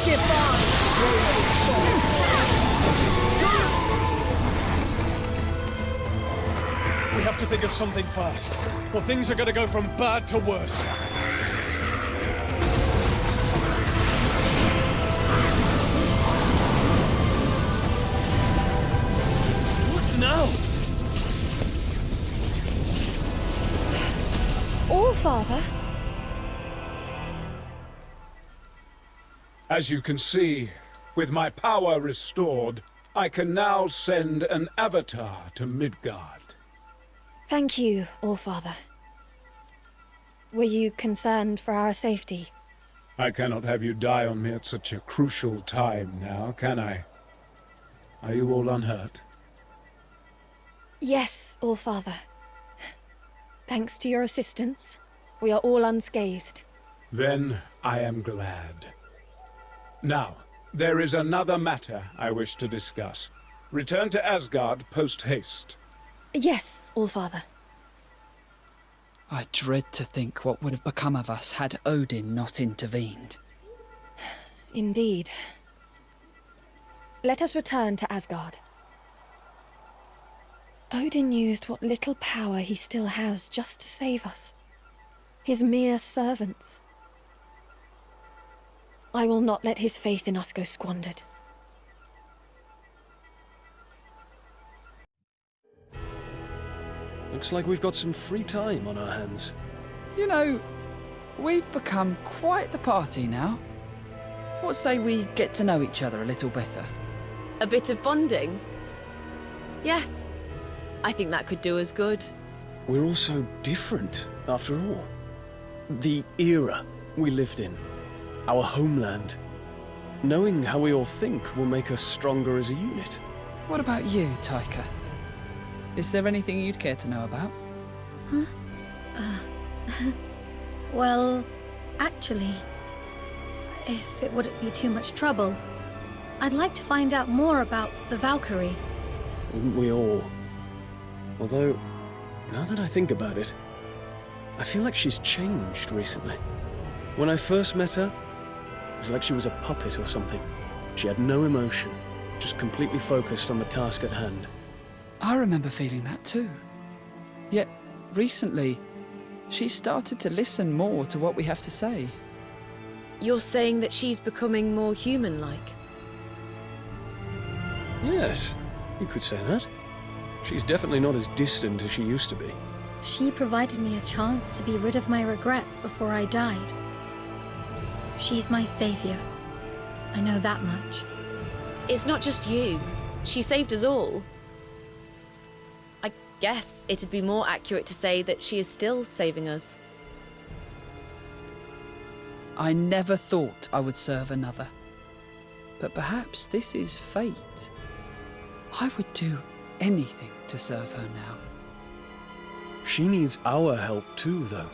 Divine rage of God.
We have to think of something fast, or things are gonna go from bad to worse. What now?
All Father.
As you can see, with my power restored, I can now send an avatar to Midgard.
Thank you, All Father. Were you concerned for our safety?
I cannot have you die on me at such a crucial time now, can I? Are you all unhurt?
Yes, All Father. Thanks to your assistance, we are all unscathed.
Then I am glad. Now, there is another matter I wish to discuss. Return to Asgard post-haste.
Yes, All Father.
I dread to think what would have become of us had Odin not intervened.
Indeed. Let us return to Asgard. Odin used what little power he still has just to save us. His mere servants. I will not let his faith in us go squandered.
Looks like we've got some free time on our hands.
You know, we've become quite the party now. What say we get to know each other a little better?
A bit of bonding? Yes. I think that could do us good.
We're all so different, after all. The era we lived in. Our homeland. Knowing how we all think will make us stronger as a unit.
What about you, Taika? Is there anything you'd care to know about?
Well, actually, if it wouldn't be too much trouble, I'd like to find out more about the Valkyrie.
Wouldn't we all? Although, now that I think about it, I feel like she's changed recently. When I first met her, it was like she was a puppet or something. She had no emotion, just completely focused on the task at hand.
I remember feeling that too. Yet, recently, she started to listen more to what we have to say.
You're saying that she's becoming more human-like?
Yes, you could say that. She's definitely not as distant as she used to be.
She provided me a chance to be rid of my regrets before I died. She's my savior. I know that much.
It's not just you. She saved us all. I guess it'd be more accurate to say that she is still saving us.
I never thought I would serve another. But perhaps this is fate. I would do anything to serve her now.
She needs our help too, though.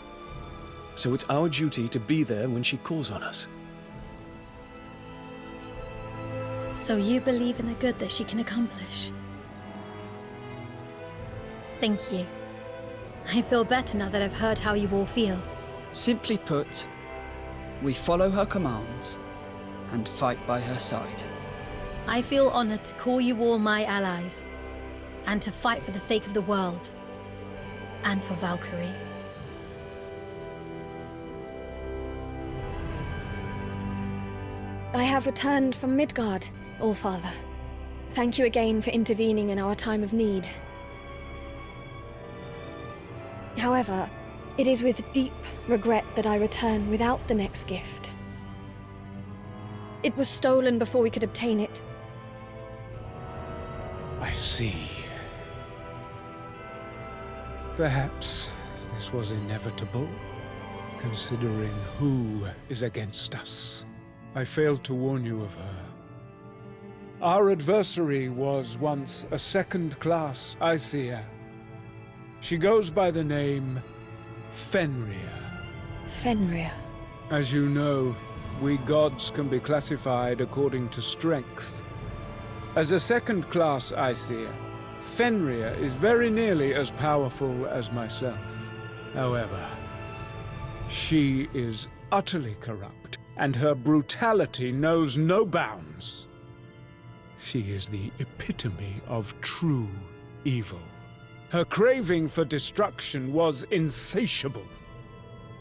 So it's our duty to be there when she calls on us.
So you believe in the good that she can accomplish? Thank you. I feel better now that I've heard how you all feel.
Simply put, we follow her commands and fight by her side.
I feel honored to call you all my allies, and to fight for the sake of the world, and for Valkyrie.
I have returned from Midgard, Allfather. Thank you again for intervening in our time of need. However, it is with deep regret that I return without the next gift. It was stolen before we could obtain it.
I see. Perhaps this was inevitable, considering who is against us. I failed to warn you of her. Our adversary was once a second-class Aesir. She goes by the name Fenrir.
Fenrir.
As you know, we gods can be classified according to strength. As a second-class Aesir, Fenrir is very nearly as powerful as myself. However, she is utterly corrupt, and her brutality knows no bounds. She is the epitome of true evil. Her craving for destruction was insatiable,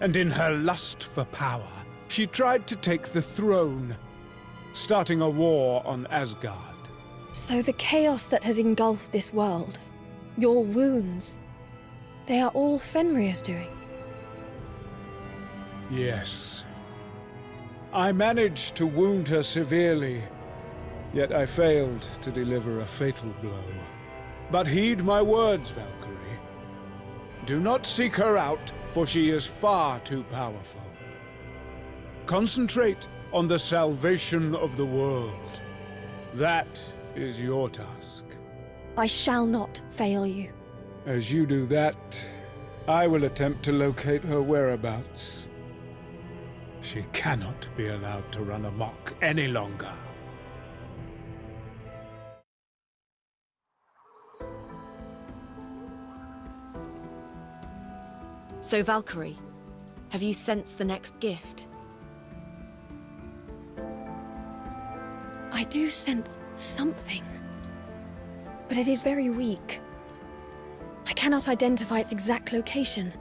and in her lust for power, she tried to take the throne, starting a war on Asgard.
So the chaos that has engulfed this world, your wounds, they are all Fenrir's doing?
Yes. I managed to wound her severely, yet I failed to deliver a fatal blow. But heed my words, Valkyrie. Do not seek her out, for she is far too powerful. Concentrate on the salvation of the world. That is your task.
I shall not fail you.
As you do that, I will attempt to locate her whereabouts. She cannot be allowed to run amok any longer.
So, Valkyrie, have you sensed the next gift?
I do sense something, but it is very weak. I cannot identify its exact location.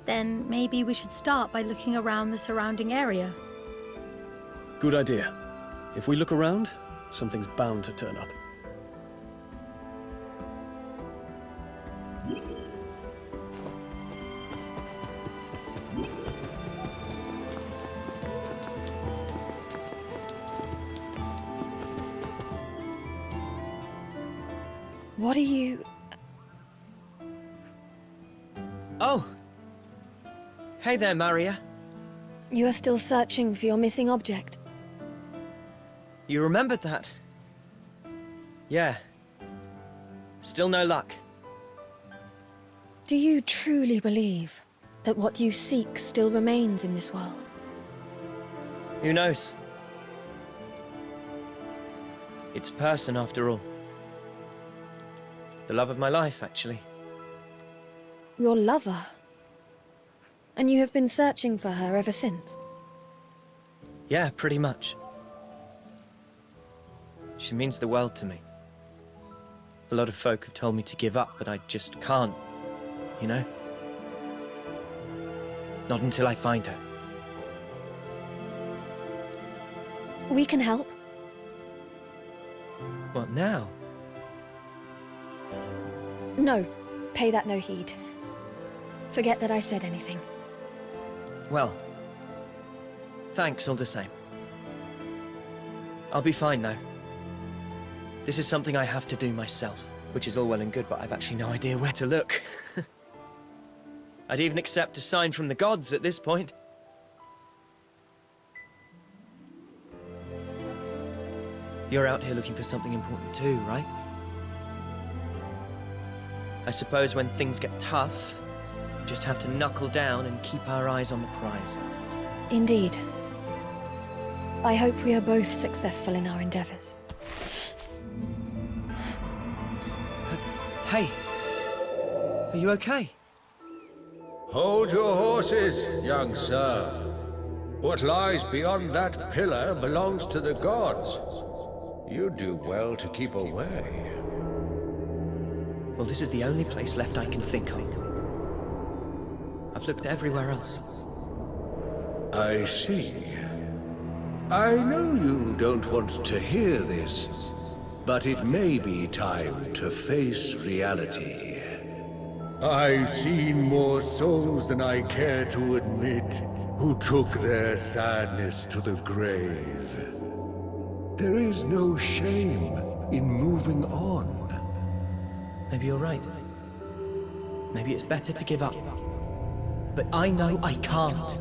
Then maybe we should start by looking around the surrounding area.
Good idea. If we look around, something's bound to turn up.
What are you...
Oh! Hey there, Maria.
You are still searching for your missing object?
You remembered that? Yeah. Still no luck.
Do you truly believe that what you seek still remains in this world?
Who knows? It's a person, after all. The love of my life, actually.
Your lover? And you have been searching for her ever since?
Yeah, pretty much. She means the world to me. A lot of folk have told me to give up, but I just can't, you know? Not until I find her.
We can help.
What now?
No, pay that no heed. Forget that I said anything.
Well, thanks all the same. I'll be fine, though. This is something I have to do myself, which is all well and good, but I've actually no idea where to look. I'd even accept a sign from the gods at this point. You're out here looking for something important too, right? I suppose when things get tough, we just have to knuckle down and keep our eyes on the prize.
Indeed. I hope we are both successful in our endeavors.
Hey! Are you okay?
Hold your horses, young sir. What lies beyond that pillar belongs to the gods. You'd do well to keep away.
Well, this is the only place left I can think of. I've looked everywhere else.
I see. I know you don't want to hear this, but it may be time to face reality. I've seen more souls than I care to admit who took their sadness to the grave. There is no shame in moving on.
Maybe you're right. Maybe it's better to give up. But I know I can't.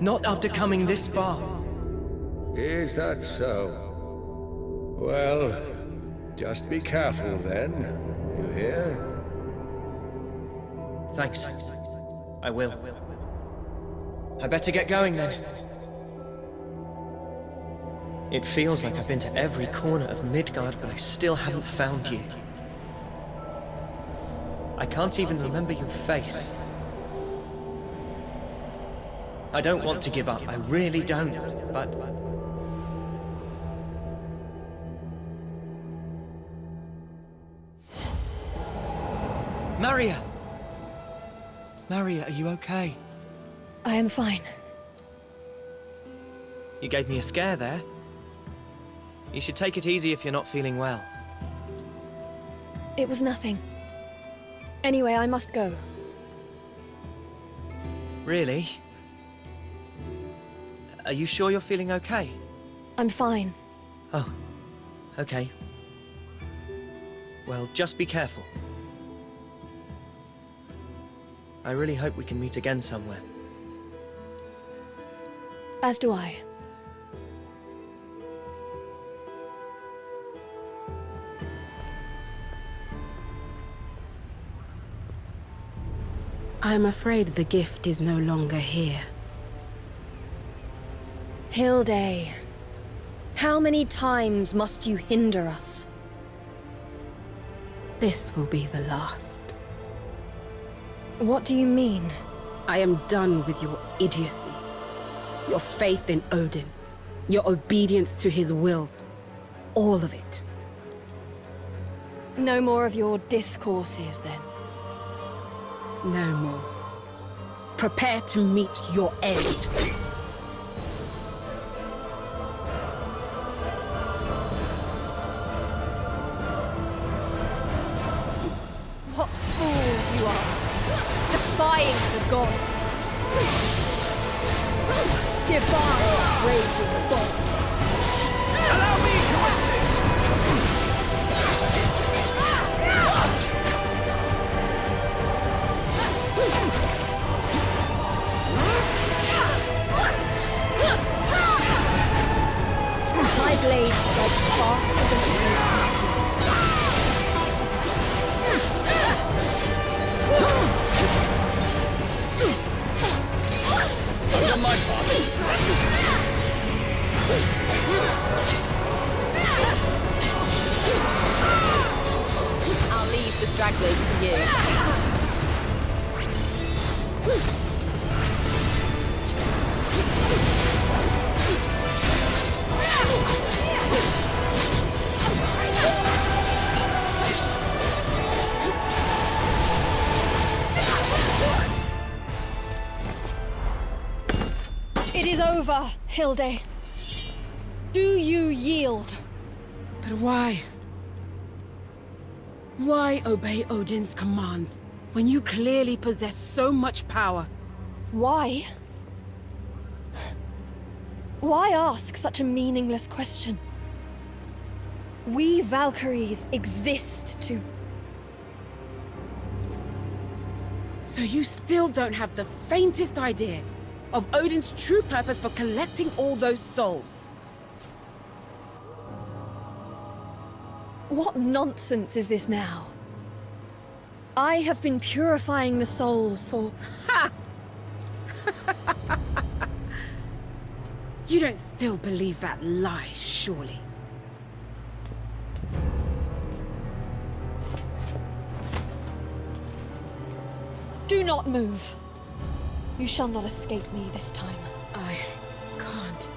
Not after coming this far.
Is that so? Well, just be careful then. You hear?
Thanks. I will. I better get going then. It feels like I've been to every corner of Midgard, but I still haven't found you. I can't even remember your face. I don't want to give up, I really don't, but... Maria! Maria, are you okay?
I am fine.
You gave me a scare there. You should take it easy if you're not feeling well.
It was nothing. Anyway, I must go.
Really? Are you sure you're feeling okay?
I'm fine.
Oh, okay. Well, just be careful. I really hope we can meet again somewhere.
As do I.
I'm afraid the gift is no longer here.
Hilde, how many times must you hinder us?
This will be the last.
What do you mean?
I am done with your idiocy. Your faith in Odin. Your obedience to his will. All of it.
No more of your discourses, then.
No more. Prepare to meet your end.
What fools you are! Defying the gods! Divine raging gods!
Allow me to assist!
My blade strikes fast as an arrow.
On my part.
I'll leave the stragglers to you.
It is over, Hilde. Do you yield?
But why? Why obey Odin's commands when you clearly possess so much power?
Why? Why ask such a meaningless question? We Valkyries exist to...
So you still don't have the faintest idea of Odin's true purpose for collecting all those souls?
What nonsense is this now? I have been purifying the souls for...
Ha! You don't still believe that lie, surely?
Do not move. You shall not escape me this time.
I can't.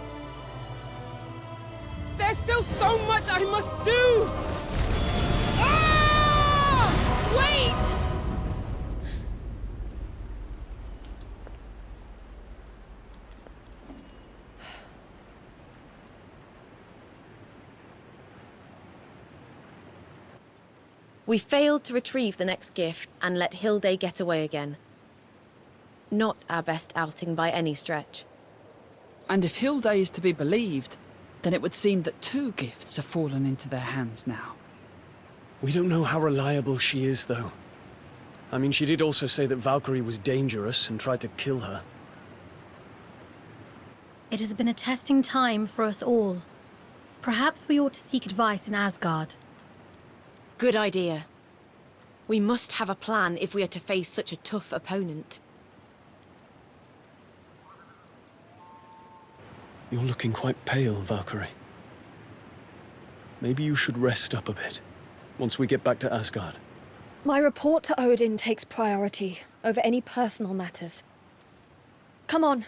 There's still so much I must do! Ah!
Wait!
We failed to retrieve the next gift and let Hilde get away again. Not our best outing by any stretch.
And if Hilde is to be believed, then it would seem that 2 gifts have fallen into their hands now.
We don't know how reliable she is, though. I mean, she did also say that Valkyrie was dangerous and tried to kill her.
It has been a testing time for us all. Perhaps we ought to seek advice in Asgard.
Good idea. We must have a plan if we are to face such a tough opponent.
You're looking quite pale, Valkyrie. Maybe you should rest up a bit, once we get back to Asgard.
My report to Odin takes priority over any personal matters. Come on.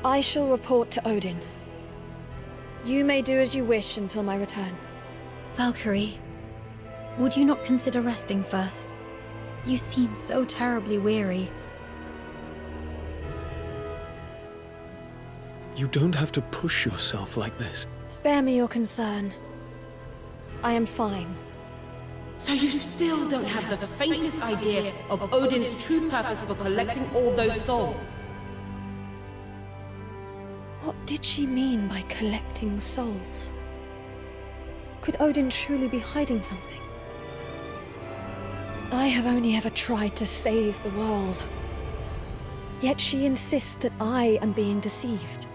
I shall report to Odin. You may do as you wish until my return.
Valkyrie, would you not consider resting first? You seem so terribly weary.
You don't have to push yourself like this.
Spare me your concern. I am fine.
So you still don't have the faintest idea of Odin's true purpose for collecting all those souls?
What did she mean by collecting souls? Could Odin truly be hiding something? I have only ever tried to save the world. Yet she insists that I am being deceived.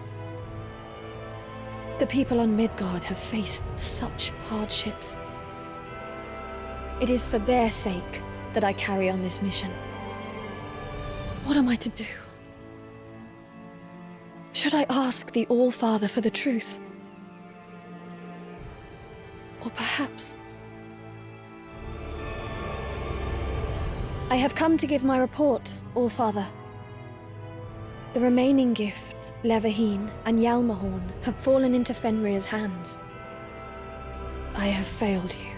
The people on Midgard have faced such hardships. It is for their sake that I carry on this mission. What am I to do? Should I ask the All-Father for the truth? Or perhaps... I have come to give my report, All-Father. The remaining gifts, Leverheen and Hjalmarhorn, have fallen into Fenrir's hands. I have failed you.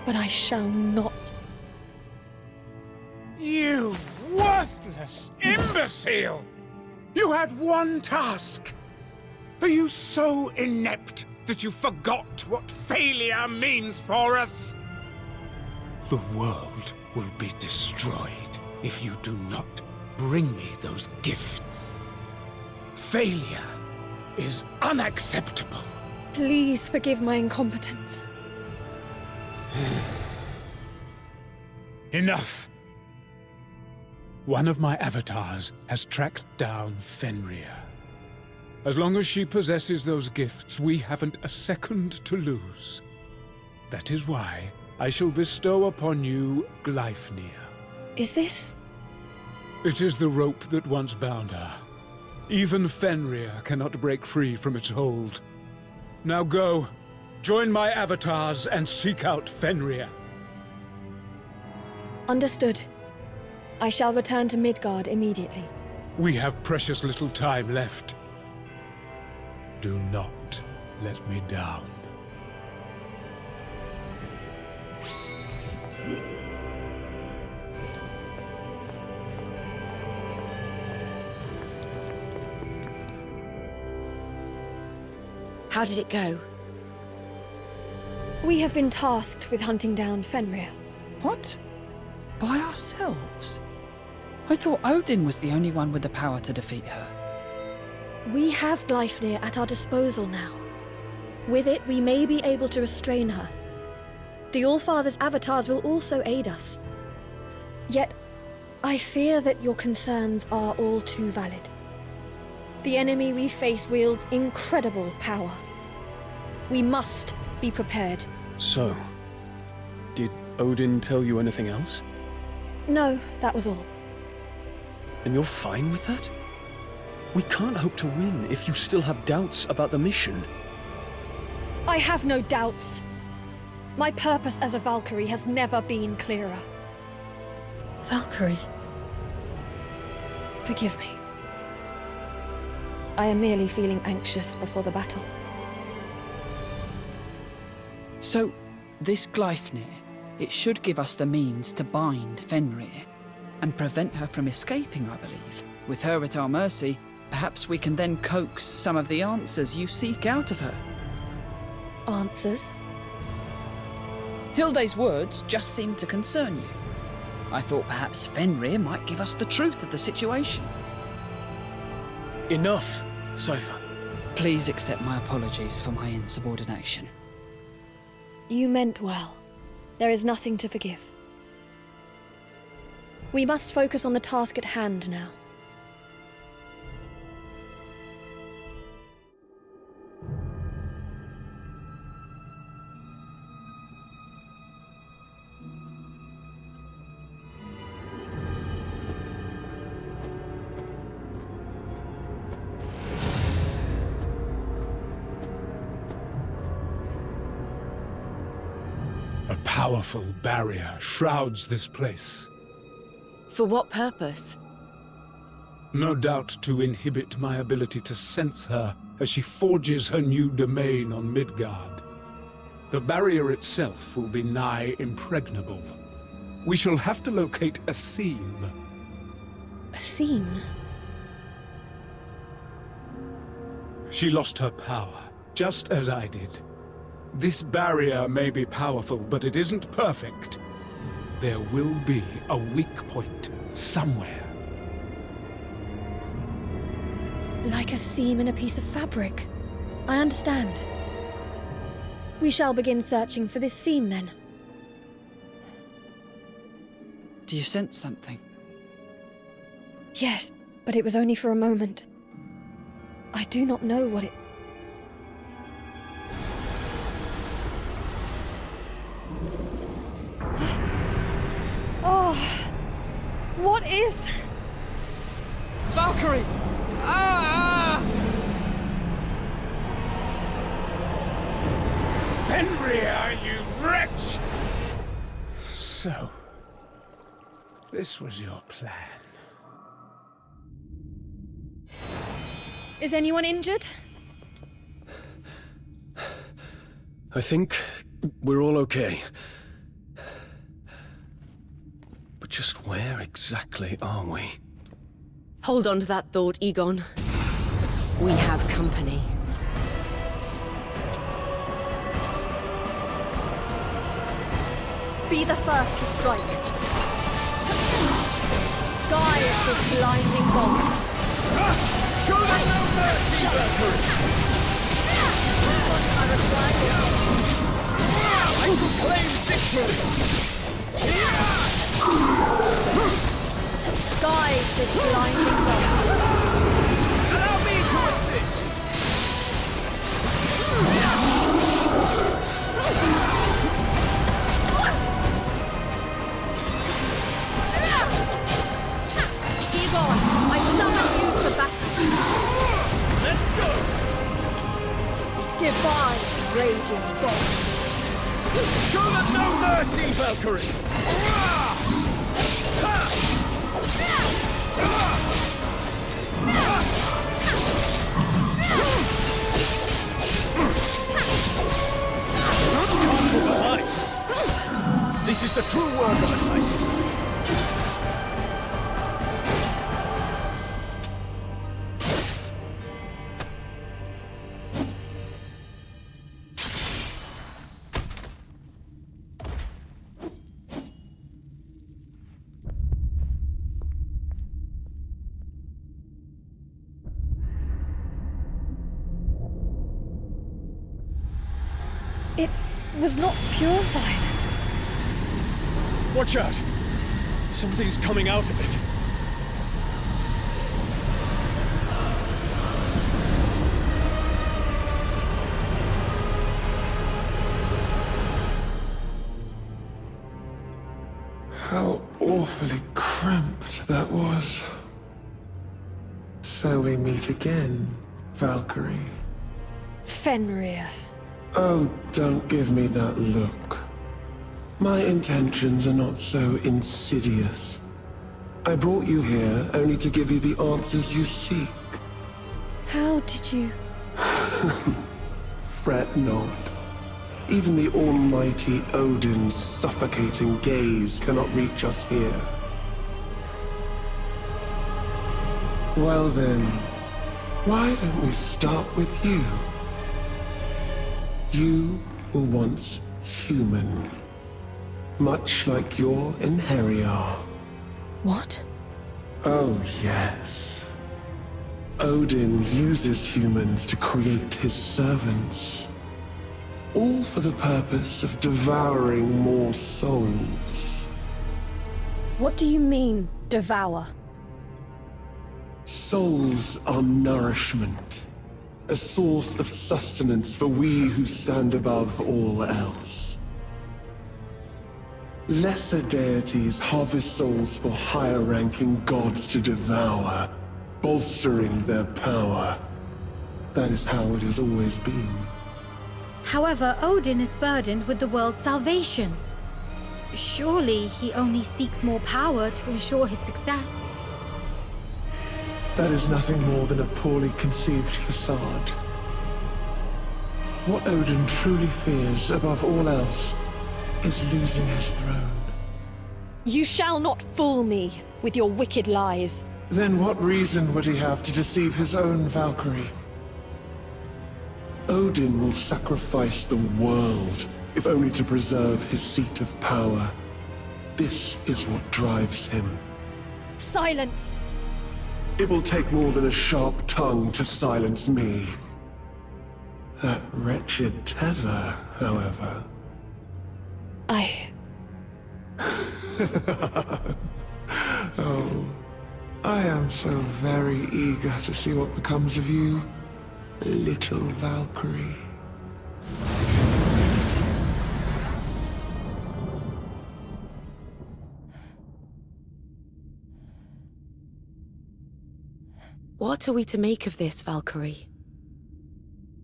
But I shall not.
You worthless imbecile! You had one task! Are you so inept that you forgot what failure means for us? The world will be destroyed if you do not bring me those gifts. Failure is unacceptable.
Please forgive my incompetence.
Enough! One of my avatars has tracked down Fenrir. As long as she possesses those gifts, we haven't a second to lose. That is why I shall bestow upon you Gleipnir.
Is this...
It is the rope that once bound her. Even Fenrir cannot break free from its hold. Now go, join my avatars and seek out Fenrir.
Understood. I shall return to Midgard immediately.
We have precious little time left. Do not let me down.
How did it go?
We have been tasked with hunting down Fenrir.
What? By ourselves? I thought Odin was the only one with the power to defeat her.
We have Gleipnir at our disposal now. With it, we may be able to restrain her. The All-Father's avatars will also aid us. Yet, I fear that your concerns are all too valid. The enemy we face wields incredible power. We must be prepared.
So, did Odin tell you anything else?
No, that was all.
And you're fine with that? We can't hope to win if you still have doubts about the mission.
I have no doubts. My purpose as a Valkyrie has never been clearer.
Valkyrie.
Forgive me. I am merely feeling anxious before the battle.
So, this Gleipnir, it should give us the means to bind Fenrir and prevent her from escaping, I believe. With her at our mercy, perhaps we can then coax some of the answers you seek out of her.
Answers?
Hilde's words just seemed to concern you. I thought perhaps Fenrir might give us the truth of the situation.
Enough, Cypher.
Please accept my apologies for my insubordination.
You meant well. There is nothing to forgive. We must focus on the task at hand now.
A powerful barrier shrouds this place.
For what purpose?
No doubt to inhibit my ability to sense her as she forges her new domain on Midgard. The barrier itself will be nigh impregnable. We shall have to locate a seam.
A seam?
She lost her power, just as I did. This barrier may be powerful, but it isn't perfect. There will be a weak point somewhere.
Like a seam in a piece of fabric. I understand. We shall begin searching for this seam then.
Do you sense something?
Yes, but it was only for a moment. I do not know what it... Oh, what is...
Valkyrie! Ah!
Fenrir, you wretch!
So, this was your plan.
Is anyone injured?
I think we're all okay. But just where exactly are we?
Hold on to that thought, Egon. We have company.
Be the first to strike. Skies the blinding bolt.
Show them no mercy, Valkyrie! I shall claim victory!
Skies the blinding bolt.
Allow me to assist!
Egon, I summon you to battle.
Let's go!
Divine raging bolt.
Show them no mercy, Valkyrie! This is the true work of a knight.
It was not purified.
Watch out! Something's coming out of it.
How awfully cramped that was. So we meet again, Valkyrie.
Fenrir.
Oh, don't give me that look. My intentions are not so insidious. I brought you here only to give you the answers you seek.
How did you...
Fret not. Even the almighty Odin's suffocating gaze cannot reach us here. Well then, why don't we start with you? You were once human, much like your Inheria.
What?
Oh yes. Odin uses humans to create his servants. All for the purpose of devouring more souls.
What do you mean, devour?
Souls are nourishment, a source of sustenance for we who stand above all else. Lesser deities harvest souls for higher-ranking gods to devour, bolstering their power. That is how it has always been.
However, Odin is burdened with the world's salvation. Surely he only seeks more power to ensure his success.
That is nothing more than a poorly conceived facade. What Odin truly fears above all else is losing his throne.
You shall not fool me with your wicked lies.
Then what reason would he have to deceive his own Valkyrie? Odin will sacrifice the world, if only to preserve his seat of power. This is what drives him.
Silence!
It will take more than a sharp tongue to silence me. That wretched tether, however. Oh, I am so very eager to see what becomes of you, little Valkyrie.
What are we to make of this, Valkyrie?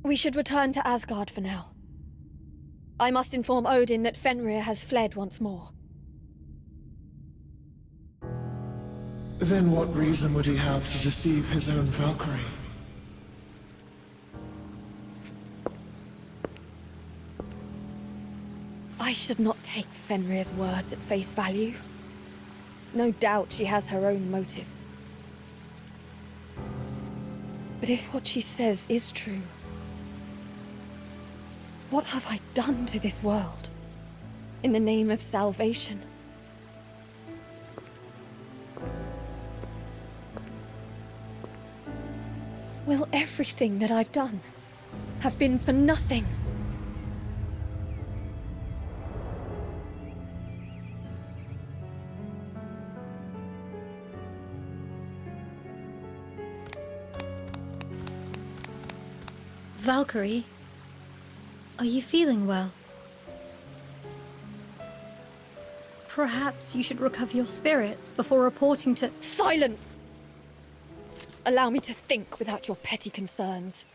We should return to Asgard for now. I must inform Odin that Fenrir has fled once more.
Then what reason would he have to deceive his own Valkyrie?
I should not take Fenrir's words at face value. No doubt she has her own motives. But if what she says is true, what have I done to this world in the name of salvation? Will everything that I've done have been for nothing?
Valkyrie, are you feeling well? Perhaps you should recover your spirits before reporting to—
Silence! Allow me to think without your petty concerns.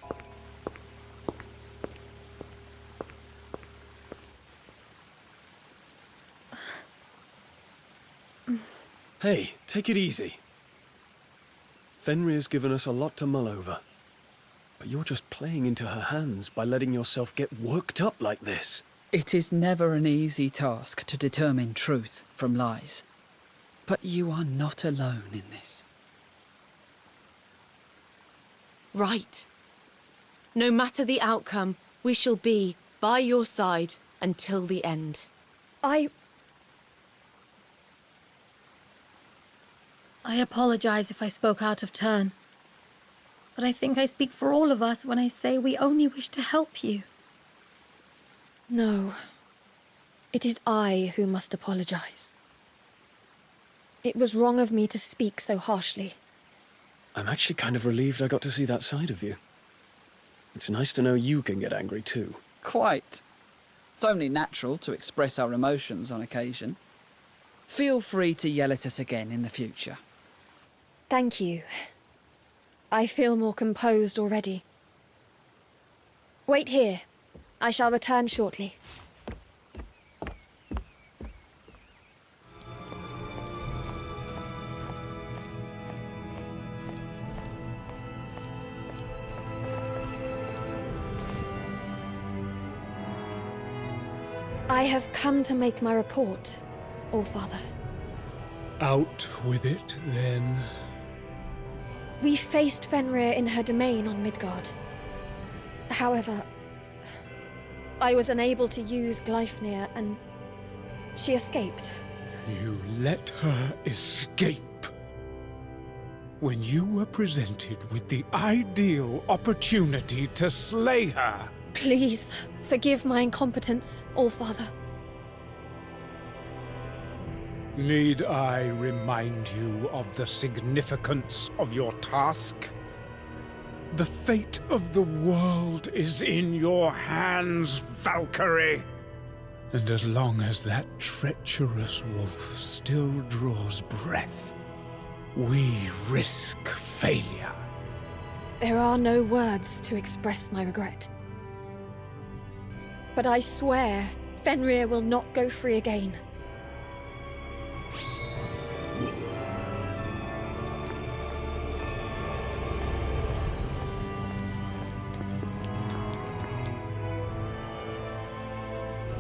Hey, take it easy. Fenrir's given us a lot to mull over. But you're just playing into her hands by letting yourself get worked up like this.
It is never an easy task to determine truth from lies. But you are not alone in this.
Right. No matter the outcome, we shall be by your side until the end.
I apologize if I spoke out of turn. But I think I speak for all of us when I say we only wish to help you.
No. It is I who must apologize. It was wrong of me to speak so harshly.
I'm actually kind of relieved I got to see that side of you. It's nice to know you can get angry too.
Quite. It's only natural to express our emotions on occasion. Feel free to yell at us again in the future.
Thank you. I feel more composed already. Wait here. I shall return shortly. I have come to make my report, Allfather.
Out with it, then.
We faced Fenrir in her domain on Midgard. However, I was unable to use Gleipnir, and she escaped.
You let her escape? When you were presented with the ideal opportunity to slay her?
Please, forgive my incompetence, Allfather.
Need I remind you of the significance of your task? The fate of the world is in your hands, Valkyrie. And as long as that treacherous wolf still draws breath, we risk failure.
There are no words to express my regret. But I swear, Fenrir will not go free again.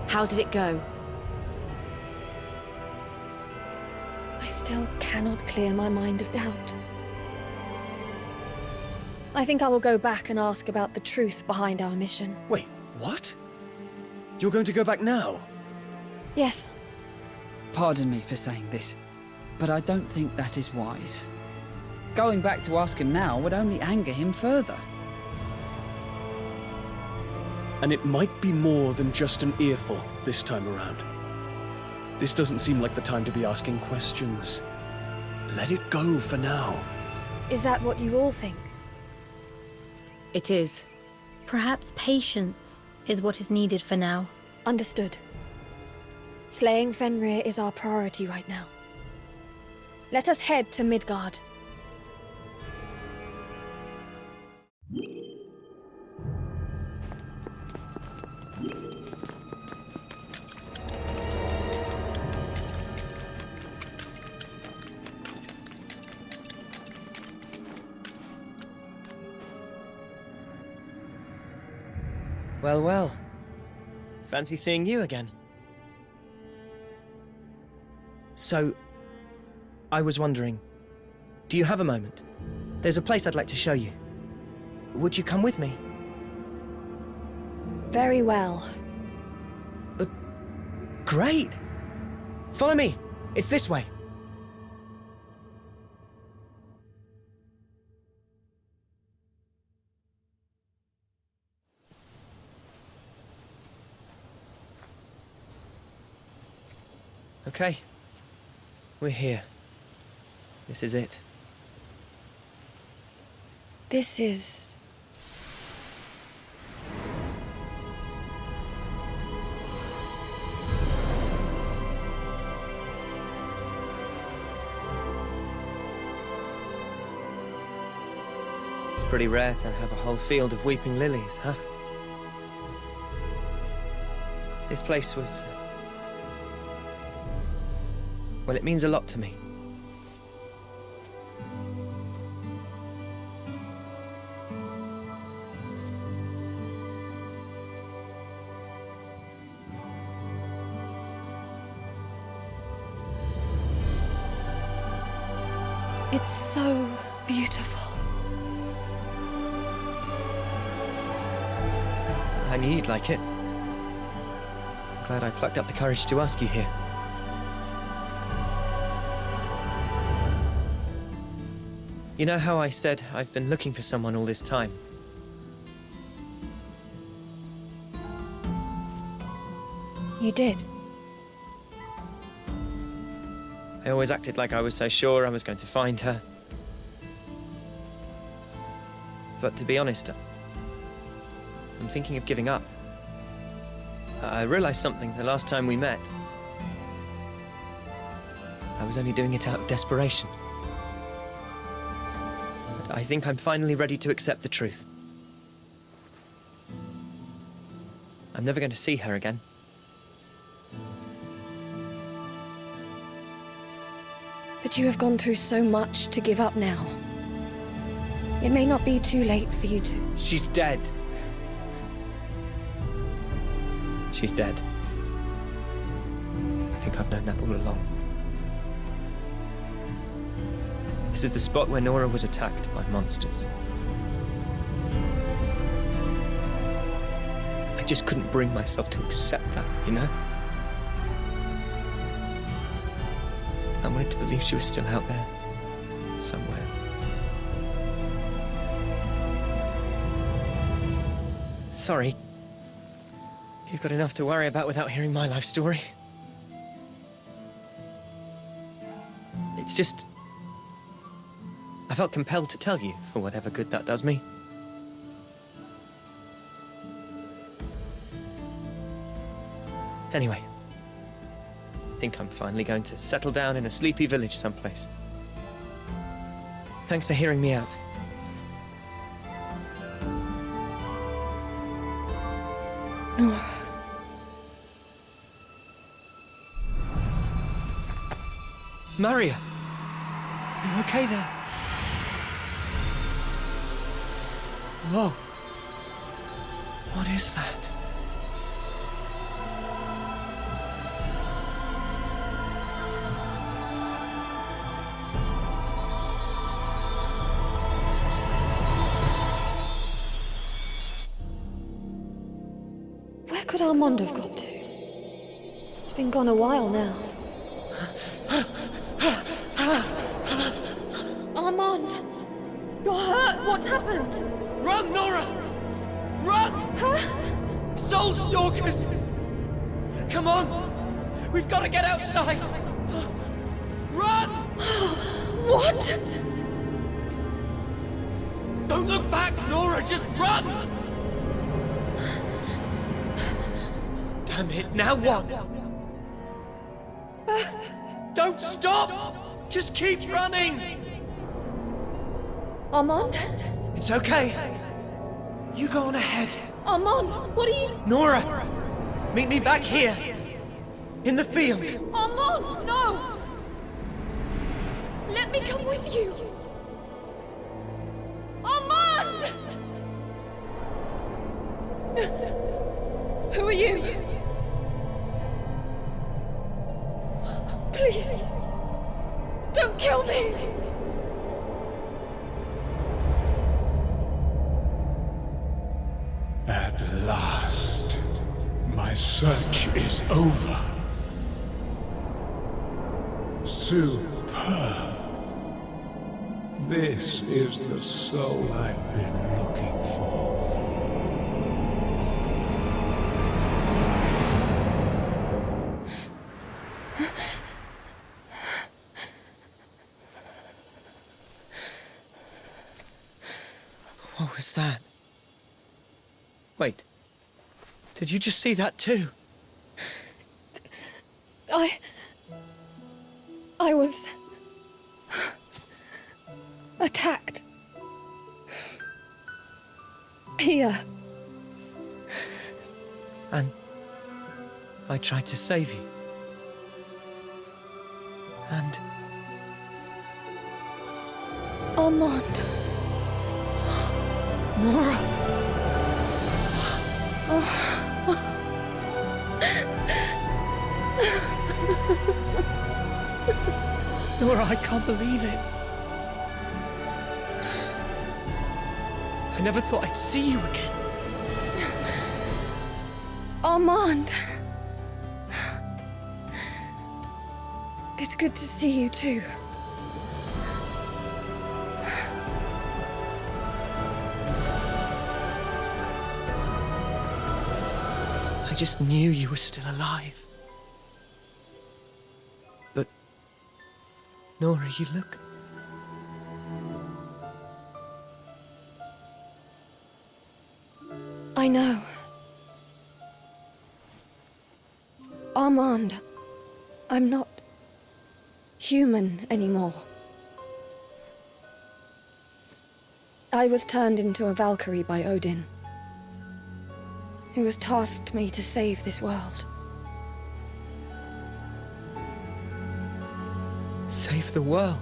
How did it go?
I still cannot clear my mind of doubt. I think I will go back and ask about the truth behind our mission.
Wait, what? You're going to go back now?
Yes.
Pardon me for saying this, but I don't think that is wise. Going back to ask him now would only anger him further.
And it might be more than just an earful this time around. This doesn't seem like the time to be asking questions. Let it go for now.
Is that what you all think?
It is.
Perhaps patience is what is needed for now.
Understood. Slaying Fenrir is our priority right now. Let us head to Midgard.
Well, well. Fancy seeing you again. So, I was wondering, do you have a moment? There's a place I'd like to show you. Would you come with me?
Very well.
Great! Follow me! It's this way. Okay. We're here. This is it.
This is...
It's pretty rare to have a whole field of weeping lilies, huh? This place was... well, it means a lot to me.
It's so beautiful.
I knew you'd like it. Glad I plucked up the courage to ask you here. You know how I said I've been looking for someone all this time?
You did.
I always acted like I was so sure I was going to find her. But to be honest, I'm thinking of giving up. I realized something the last time we met. I was only doing it out of desperation. But I think I'm finally ready to accept the truth. I'm never going to see her again.
But you have gone through so much to give up now. It may not be too late for you to...
She's dead. She's dead. think I've known that all along. This is the spot where Nora was attacked by monsters. I just couldn't bring myself to accept that, you know? I wanted to believe she was still out there, somewhere. Sorry. You've got enough to worry about without hearing my life story. It's just... I felt compelled to tell you, for whatever good that does me. Anyway, I think I'm finally going to settle down in a sleepy village someplace. Thanks for hearing me out. Maria! You okay there? Whoa. What is that?
Where could Armand have got to? He's been gone a while now. Armand! You're hurt! What's happened?
Run, Nora! Run!
Huh?
Soul Stalkers! Come on! We've got to get outside! Run!
What?
Don't look back, Nora! Just run! Damn it, now what? Don't stop! Just keep running!
Armand?
It's okay. You go on ahead.
Armand, what are you...
Nora! Meet me back here. In the field.
Armand, no! Let me come with you. Armand! Who are you? Please, don't kill me!
At last, my search is over. Superb. This is the soul I've been looking for.
What was that? Wait. Did you just see that too?
I was... attacked. Here.
And I tried to save you. And...
Armand.
Nora! Nora, I can't believe it. I never thought I'd see you again.
Armand. It's good to see you too.
I just knew you were still alive. But, Nora, you look...
I know. Armand, I'm not human anymore. I was turned into a Valkyrie by Odin, who has tasked me to save this world.
Save the world?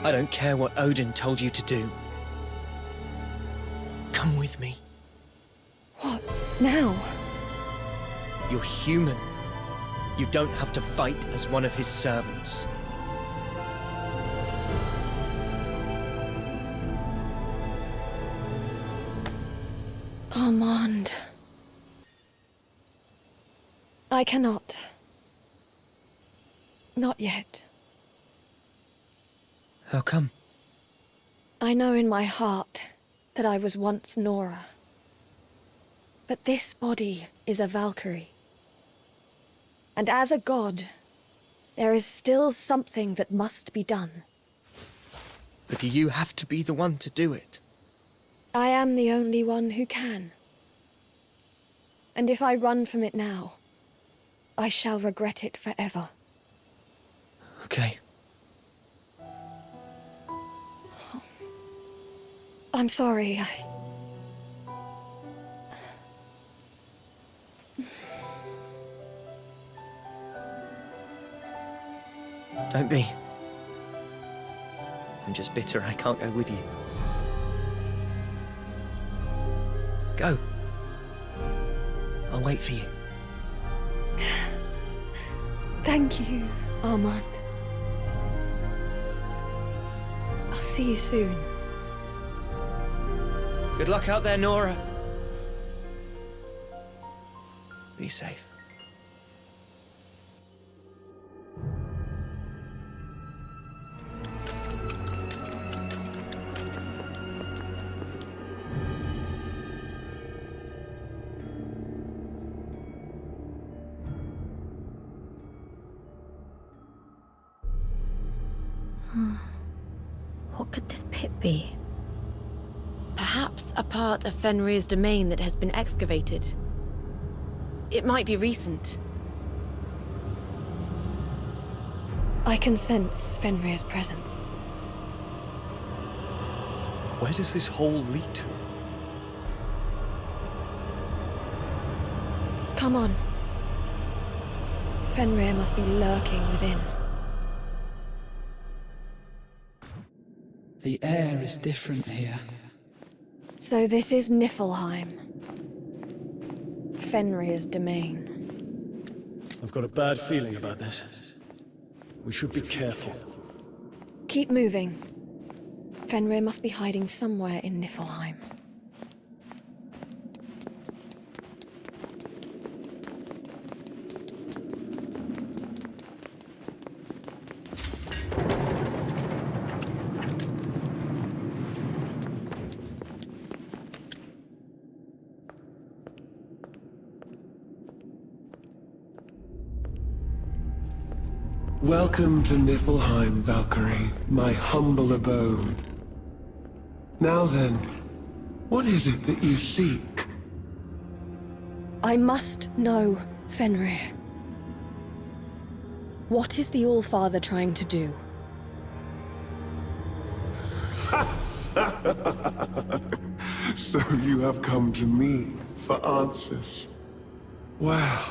I don't care what Odin told you to do. Come with me.
What? Now?
You're human. You don't have to fight as one of his servants.
Armand. I cannot. Not yet.
How come?
I know in my heart that I was once Nora. But this body is a Valkyrie. And as a god, there is still something that must be done.
But do you have to be the one to do it?
I am the only one who can. And if I run from it now, I shall regret it forever.
Okay.
I'm sorry.
Don't be. I'm just bitter I can't go with you. Go. I'll wait for you.
Thank you, Armand. I'll see you soon.
Good luck out there, Nora. Be safe.
What could this pit be?
Perhaps a part of Fenrir's domain that has been excavated. It might be recent.
I can sense Fenrir's presence.
Where does this hole lead to?
Come on. Fenrir must be lurking within.
The air is different here.
So this is Niflheim. Fenrir's domain.
I've got a bad feeling about this. We should be careful.
Keep moving. Fenrir must be hiding somewhere in Niflheim.
Welcome to Niflheim, Valkyrie, my humble abode. Now then, what is it that you seek?
I must know, Fenrir. What is the All-Father trying to do?
So you have come to me for answers. Wow,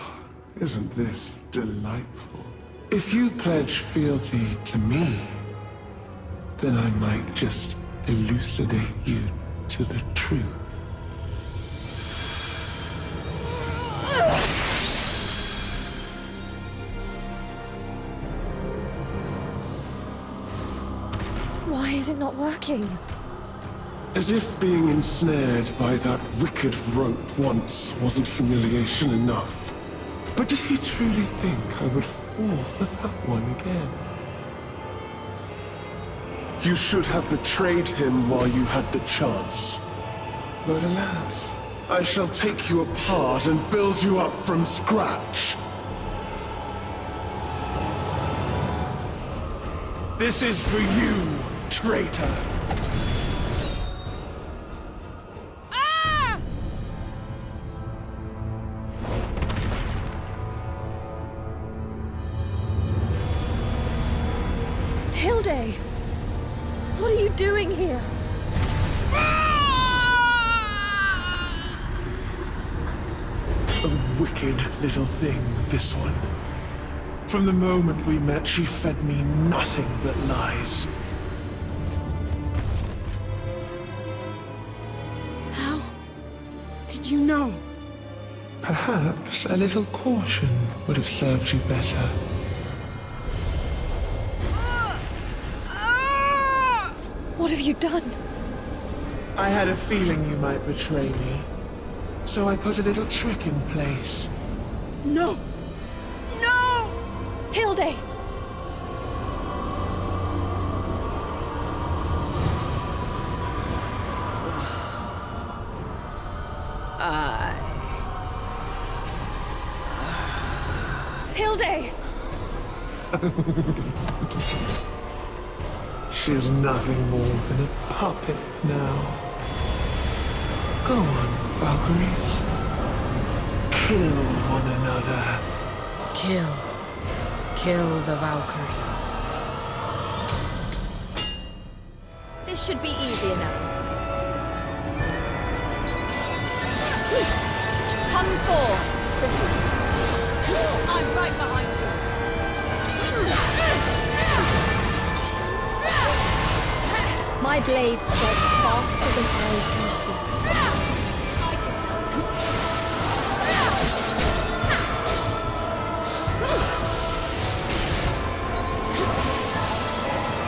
isn't this delightful? If you pledge fealty to me, then I might just elucidate you to the truth.
Why is it not working?
As if being ensnared by that wicked rope once wasn't humiliation enough. But did he truly think I would fall for that one again? You should have betrayed him while you had the chance. But alas, I shall take you apart and build you up from scratch. This is for you, traitor.
Hilde! What are you doing here?
A wicked little thing, this one. From the moment we met, she fed me nothing but lies.
you know?
Perhaps a little caution would have served you better.
What have you done?
I had a feeling you might betray me, so I put a little trick in place.
No! No!
Hilde! Hilde!
She's nothing more than a puppet now. Go on, Valkyries. Kill one another.
Kill the Valkyrie.
This should be easy enough. Come forth. I'm right behind you.
My blade strikes faster than eyes can see.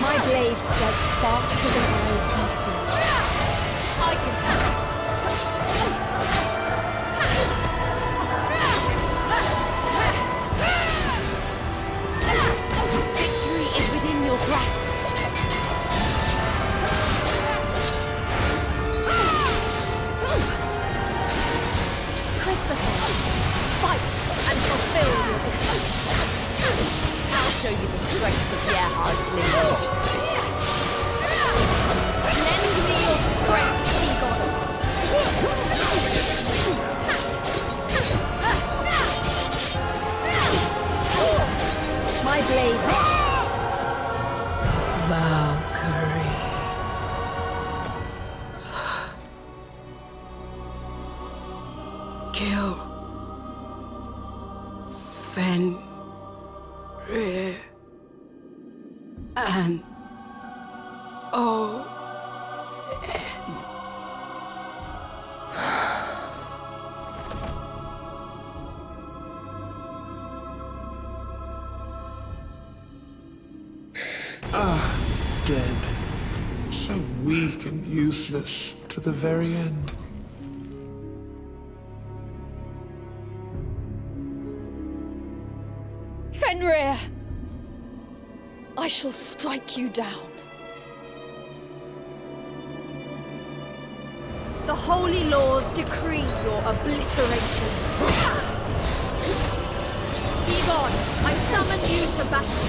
My blade strikes faster than eyes can see.
I can help.
Victory is within your grasp.
Fight and fulfill your defeat.
I'll show you the strength of Gerhard's lineage.
Lend me your strength, Egon.
My blades.
Valkyrie. Kill. Fenrir. And Odin.
Dead. So weak and useless to the very end.
Fenrir! I shall strike you down.
The holy laws decree your obliteration. Egon, I summon you to battle.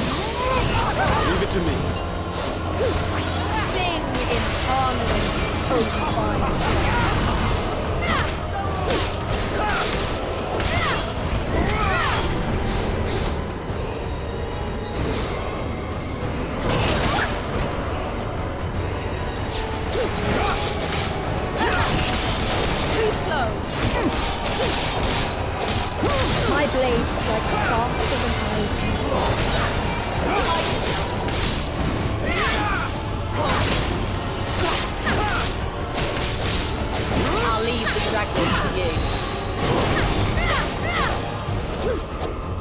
Leave it to me.
Sing in harmony, O divine.
Too slow. My blade strikes faster than eyes can see.
I'll leave the dragon to you.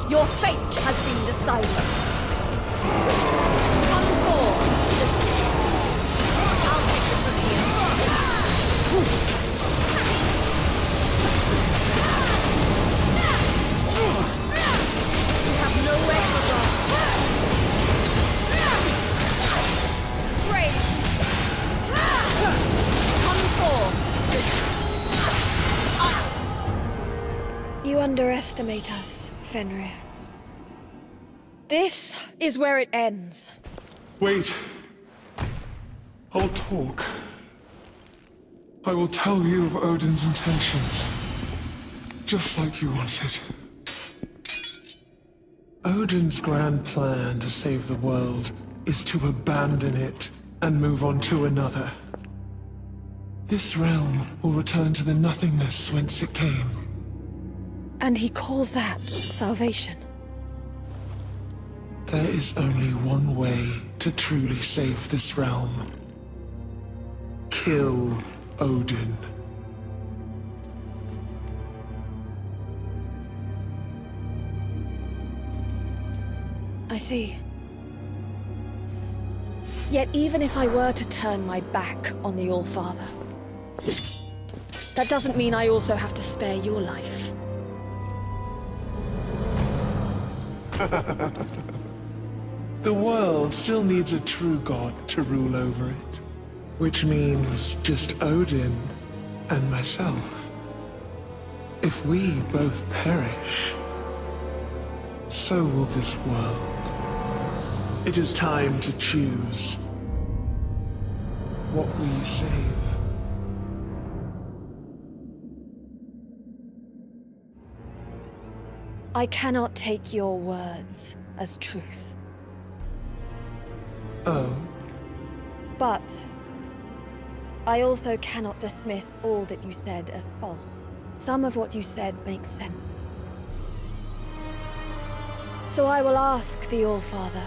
Your fate has been decided. Come forth.
I'll take the pavilion.
You have nowhere to go. Trade. Come forth.
You underestimate us, Fenrir. This is where it ends.
Wait. I'll talk. I will tell you of Odin's intentions. Just like you wanted. Odin's grand plan to save the world is to abandon it and move on to another. This realm will return to the nothingness whence it came.
And he calls that salvation.
There is only one way to truly save this realm. Kill Odin.
I see. Yet even if I were to turn my back on the All-Father, that doesn't mean I also have to spare your life.
The world still needs a true god to rule over it, which means just Odin and myself. If we both perish, so will this world. It is time to choose. What will you save?
I cannot take your words as truth.
Oh?
But I also cannot dismiss all that you said as false. Some of what you said makes sense. So I will ask the All-Father.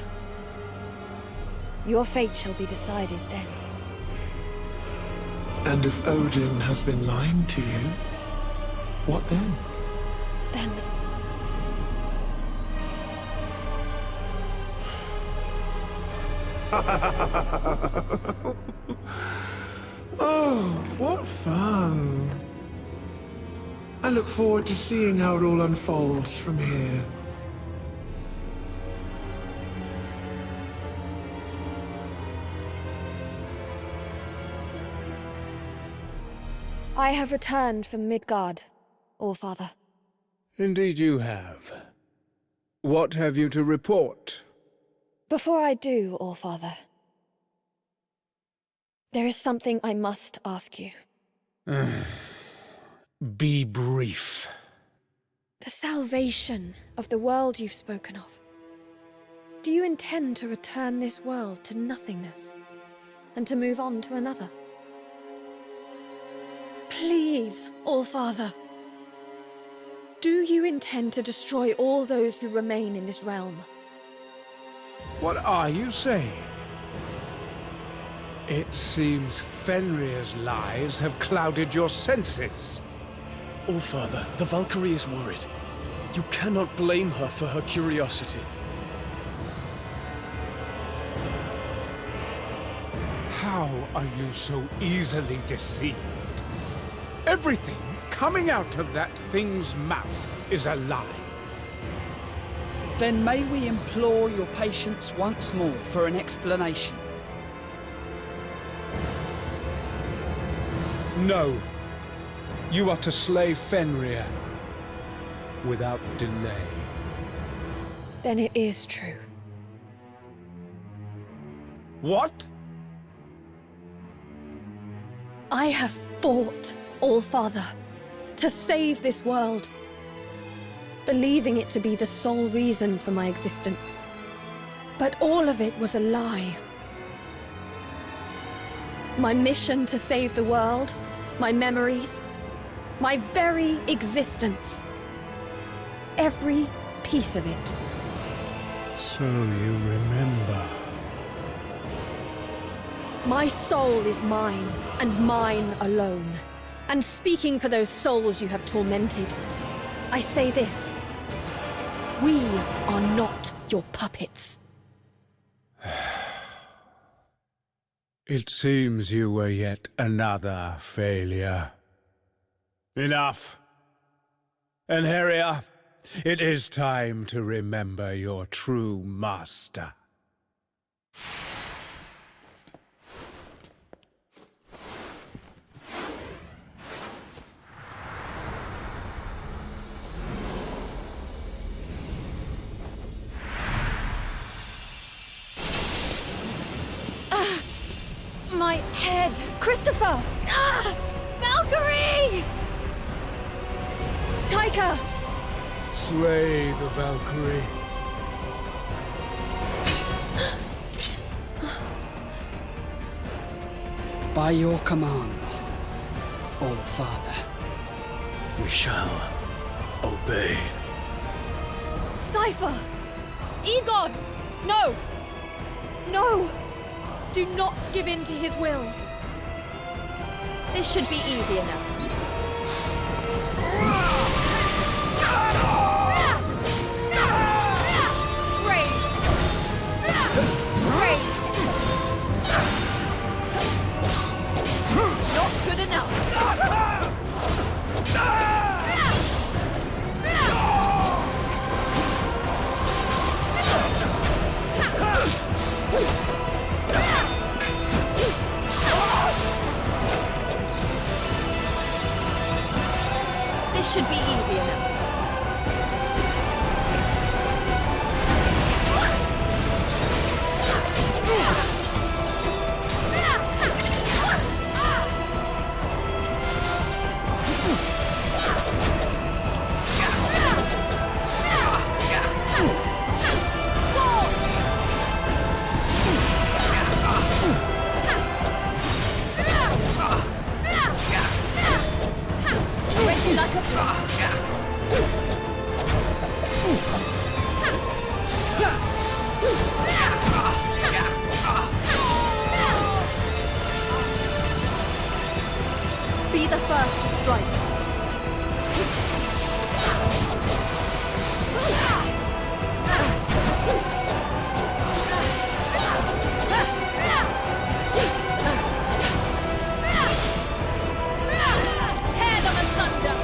Your fate shall be decided then.
And if Odin has been lying to you, what then?
Then...
Oh, what fun! I look forward to seeing how it all unfolds from here.
I have returned from Midgard, All-Father.
Indeed you have. What have you to report?
Before I do, All-Father, there is something I must ask you.
Be brief.
The salvation of the world you've spoken of. Do you intend to return this world to nothingness, and to move on to another? Please, All-Father. Do you intend to destroy all those who remain in this realm?
What are you saying? It seems Fenrir's lies have clouded your senses.
All-Father, the Valkyrie is worried. You cannot blame her for her curiosity.
How are you so easily deceived? Everything coming out of that thing's mouth is a lie.
Then may we implore your patience once more for an explanation?
No. You are to slay Fenrir without delay.
Then it is true.
What?
I have fought, All-Father, to save this world, believing it to be the sole reason for my existence. But all of it was a lie. My mission to save the world, my memories, my very existence. Every piece of it.
So you remember.
My soul is mine, and mine alone. And speaking for those souls you have tormented, I say this. We are not your puppets.
It seems you were yet another failure. Enough. Enheria, it is time to remember your true master.
My head!
Christopher!
Ah! Valkyrie!
Taika!
Slay the Valkyrie.
By your command, All-Father.
We shall obey.
Cypher! Egon! No! No! Do not give in to his will. This should be easy enough. Great!
should be easy enough. Be the first to strike. Tear them asunder.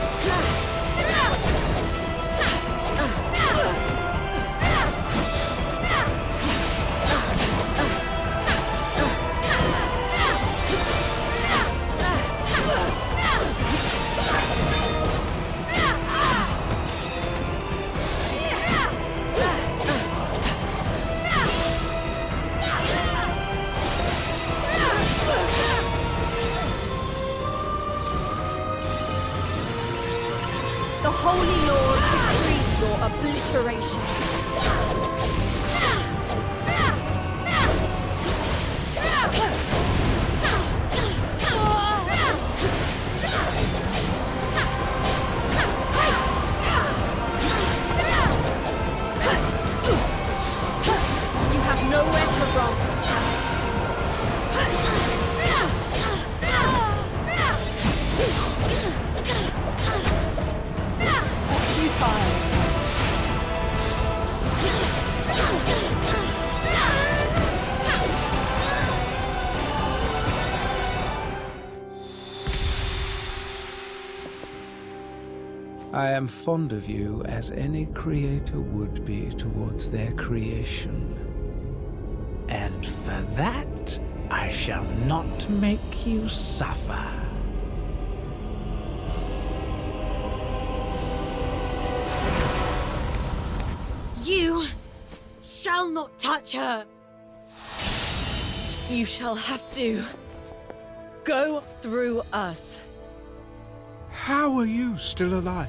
The Holy Lord decrees your obliteration. You have nowhere to run.
I am fond of you as any creator would be towards their creation. And for that, I shall not make you suffer.
You shall not touch her. You shall have to go through us.
How are you still alive?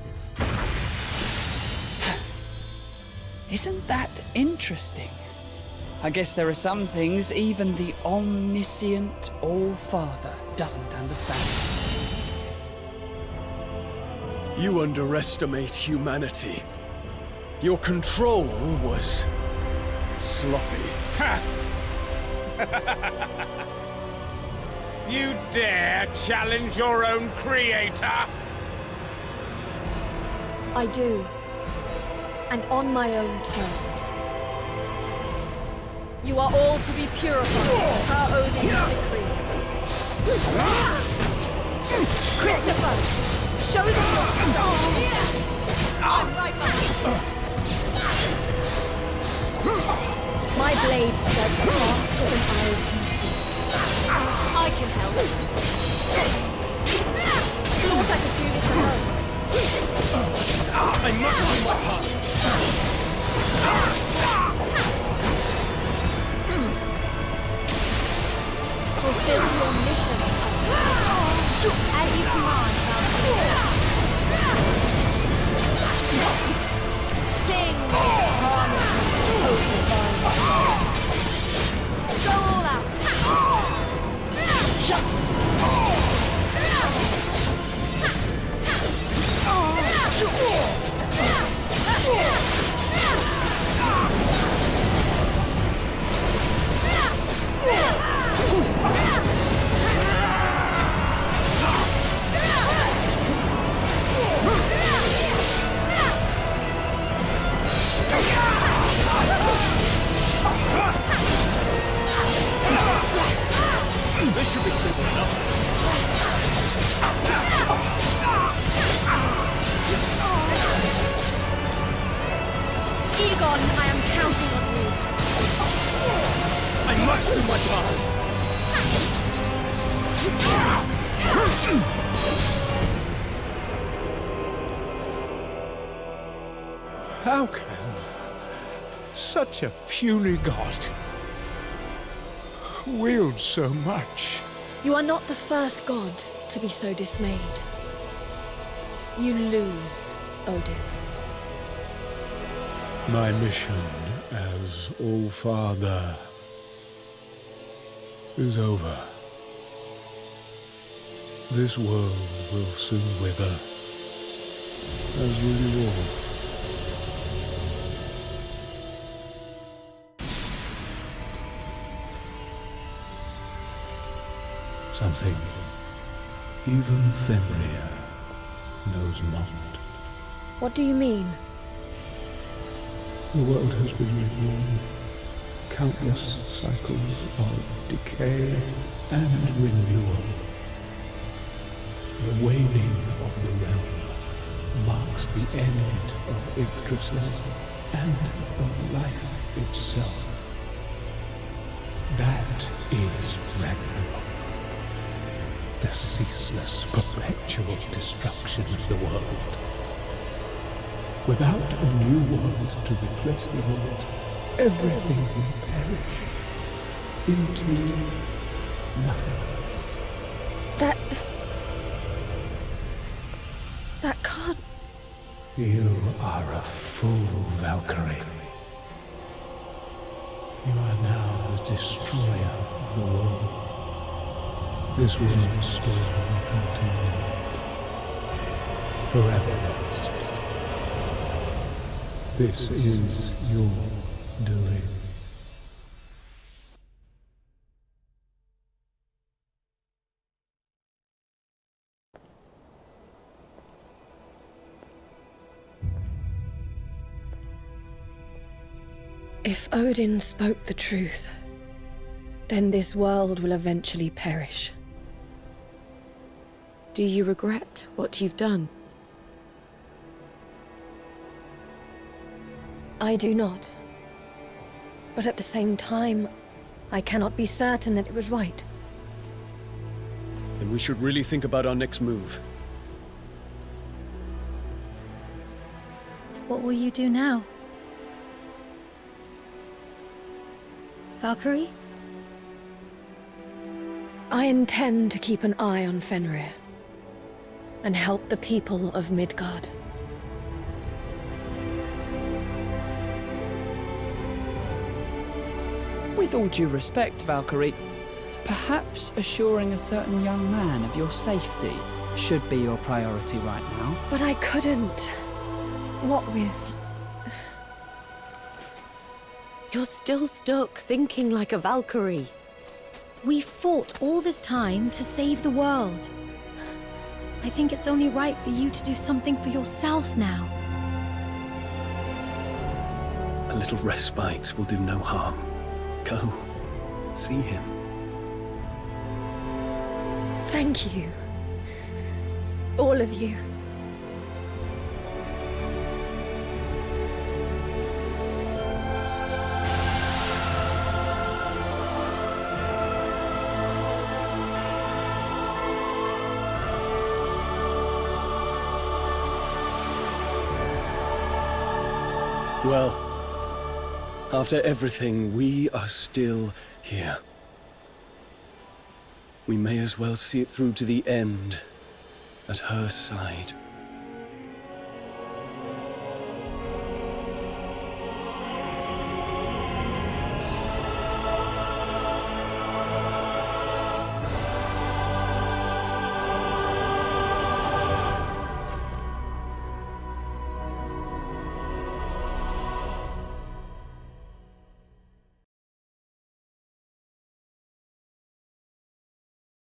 Isn't that interesting? I guess there are some things even the omniscient All-Father doesn't understand.
You underestimate humanity. Your control was sloppy.
You dare challenge your own creator?
I do. And on my own terms. You are all to be purified per Odin's decree. Christopher, show them your strength. I'm right behind. My blades strike faster than arrows can see. I can help. Thought I could do this alone.
I must do my part.
Fulfill your mission. As you command, Valkyrie. Sing with harmony, O divine. Go all out.
This should be simple enough.
Egon, I am counting on you.
I must do my part.
Such a puny god. Wields so much.
You are not the first god to be so dismayed. You lose, Odin.
My mission as All-Father is over. This world will soon wither, as will you all. Something even Fenrir knows not.
What do you mean?
The world has been reborn. Countless cycles of decay and renewal. The waning of the realm marks the end of Yggdrasil and of life itself. That is Ragnarok. The ceaseless, perpetual destruction of the world. Without a new world to replace the world, everything will perish into nothing.
That can't...
You are a fool, Valkyrie. You are now the destroyer of the world. This world's story will continue forever. This is your doing.
If Odin spoke the truth, then this world will eventually perish.
Do you regret what you've done?
I do not. But at the same time, I cannot be certain that it was right.
Then we should really think about our next move.
What will you do now? Valkyrie?
I intend to keep an eye on Fenrir and help the people of Midgard.
With all due respect, Valkyrie, perhaps assuring a certain young man of your safety should be your priority right now.
But I couldn't. What with...
You're still stuck thinking like a Valkyrie. We fought all this time to save the world. I think it's only right for you to do something for yourself now.
A little respite will do no harm. Go. See him.
Thank you. All of you.
Well, after everything, we are still here. We may as well see it through to the end at her side.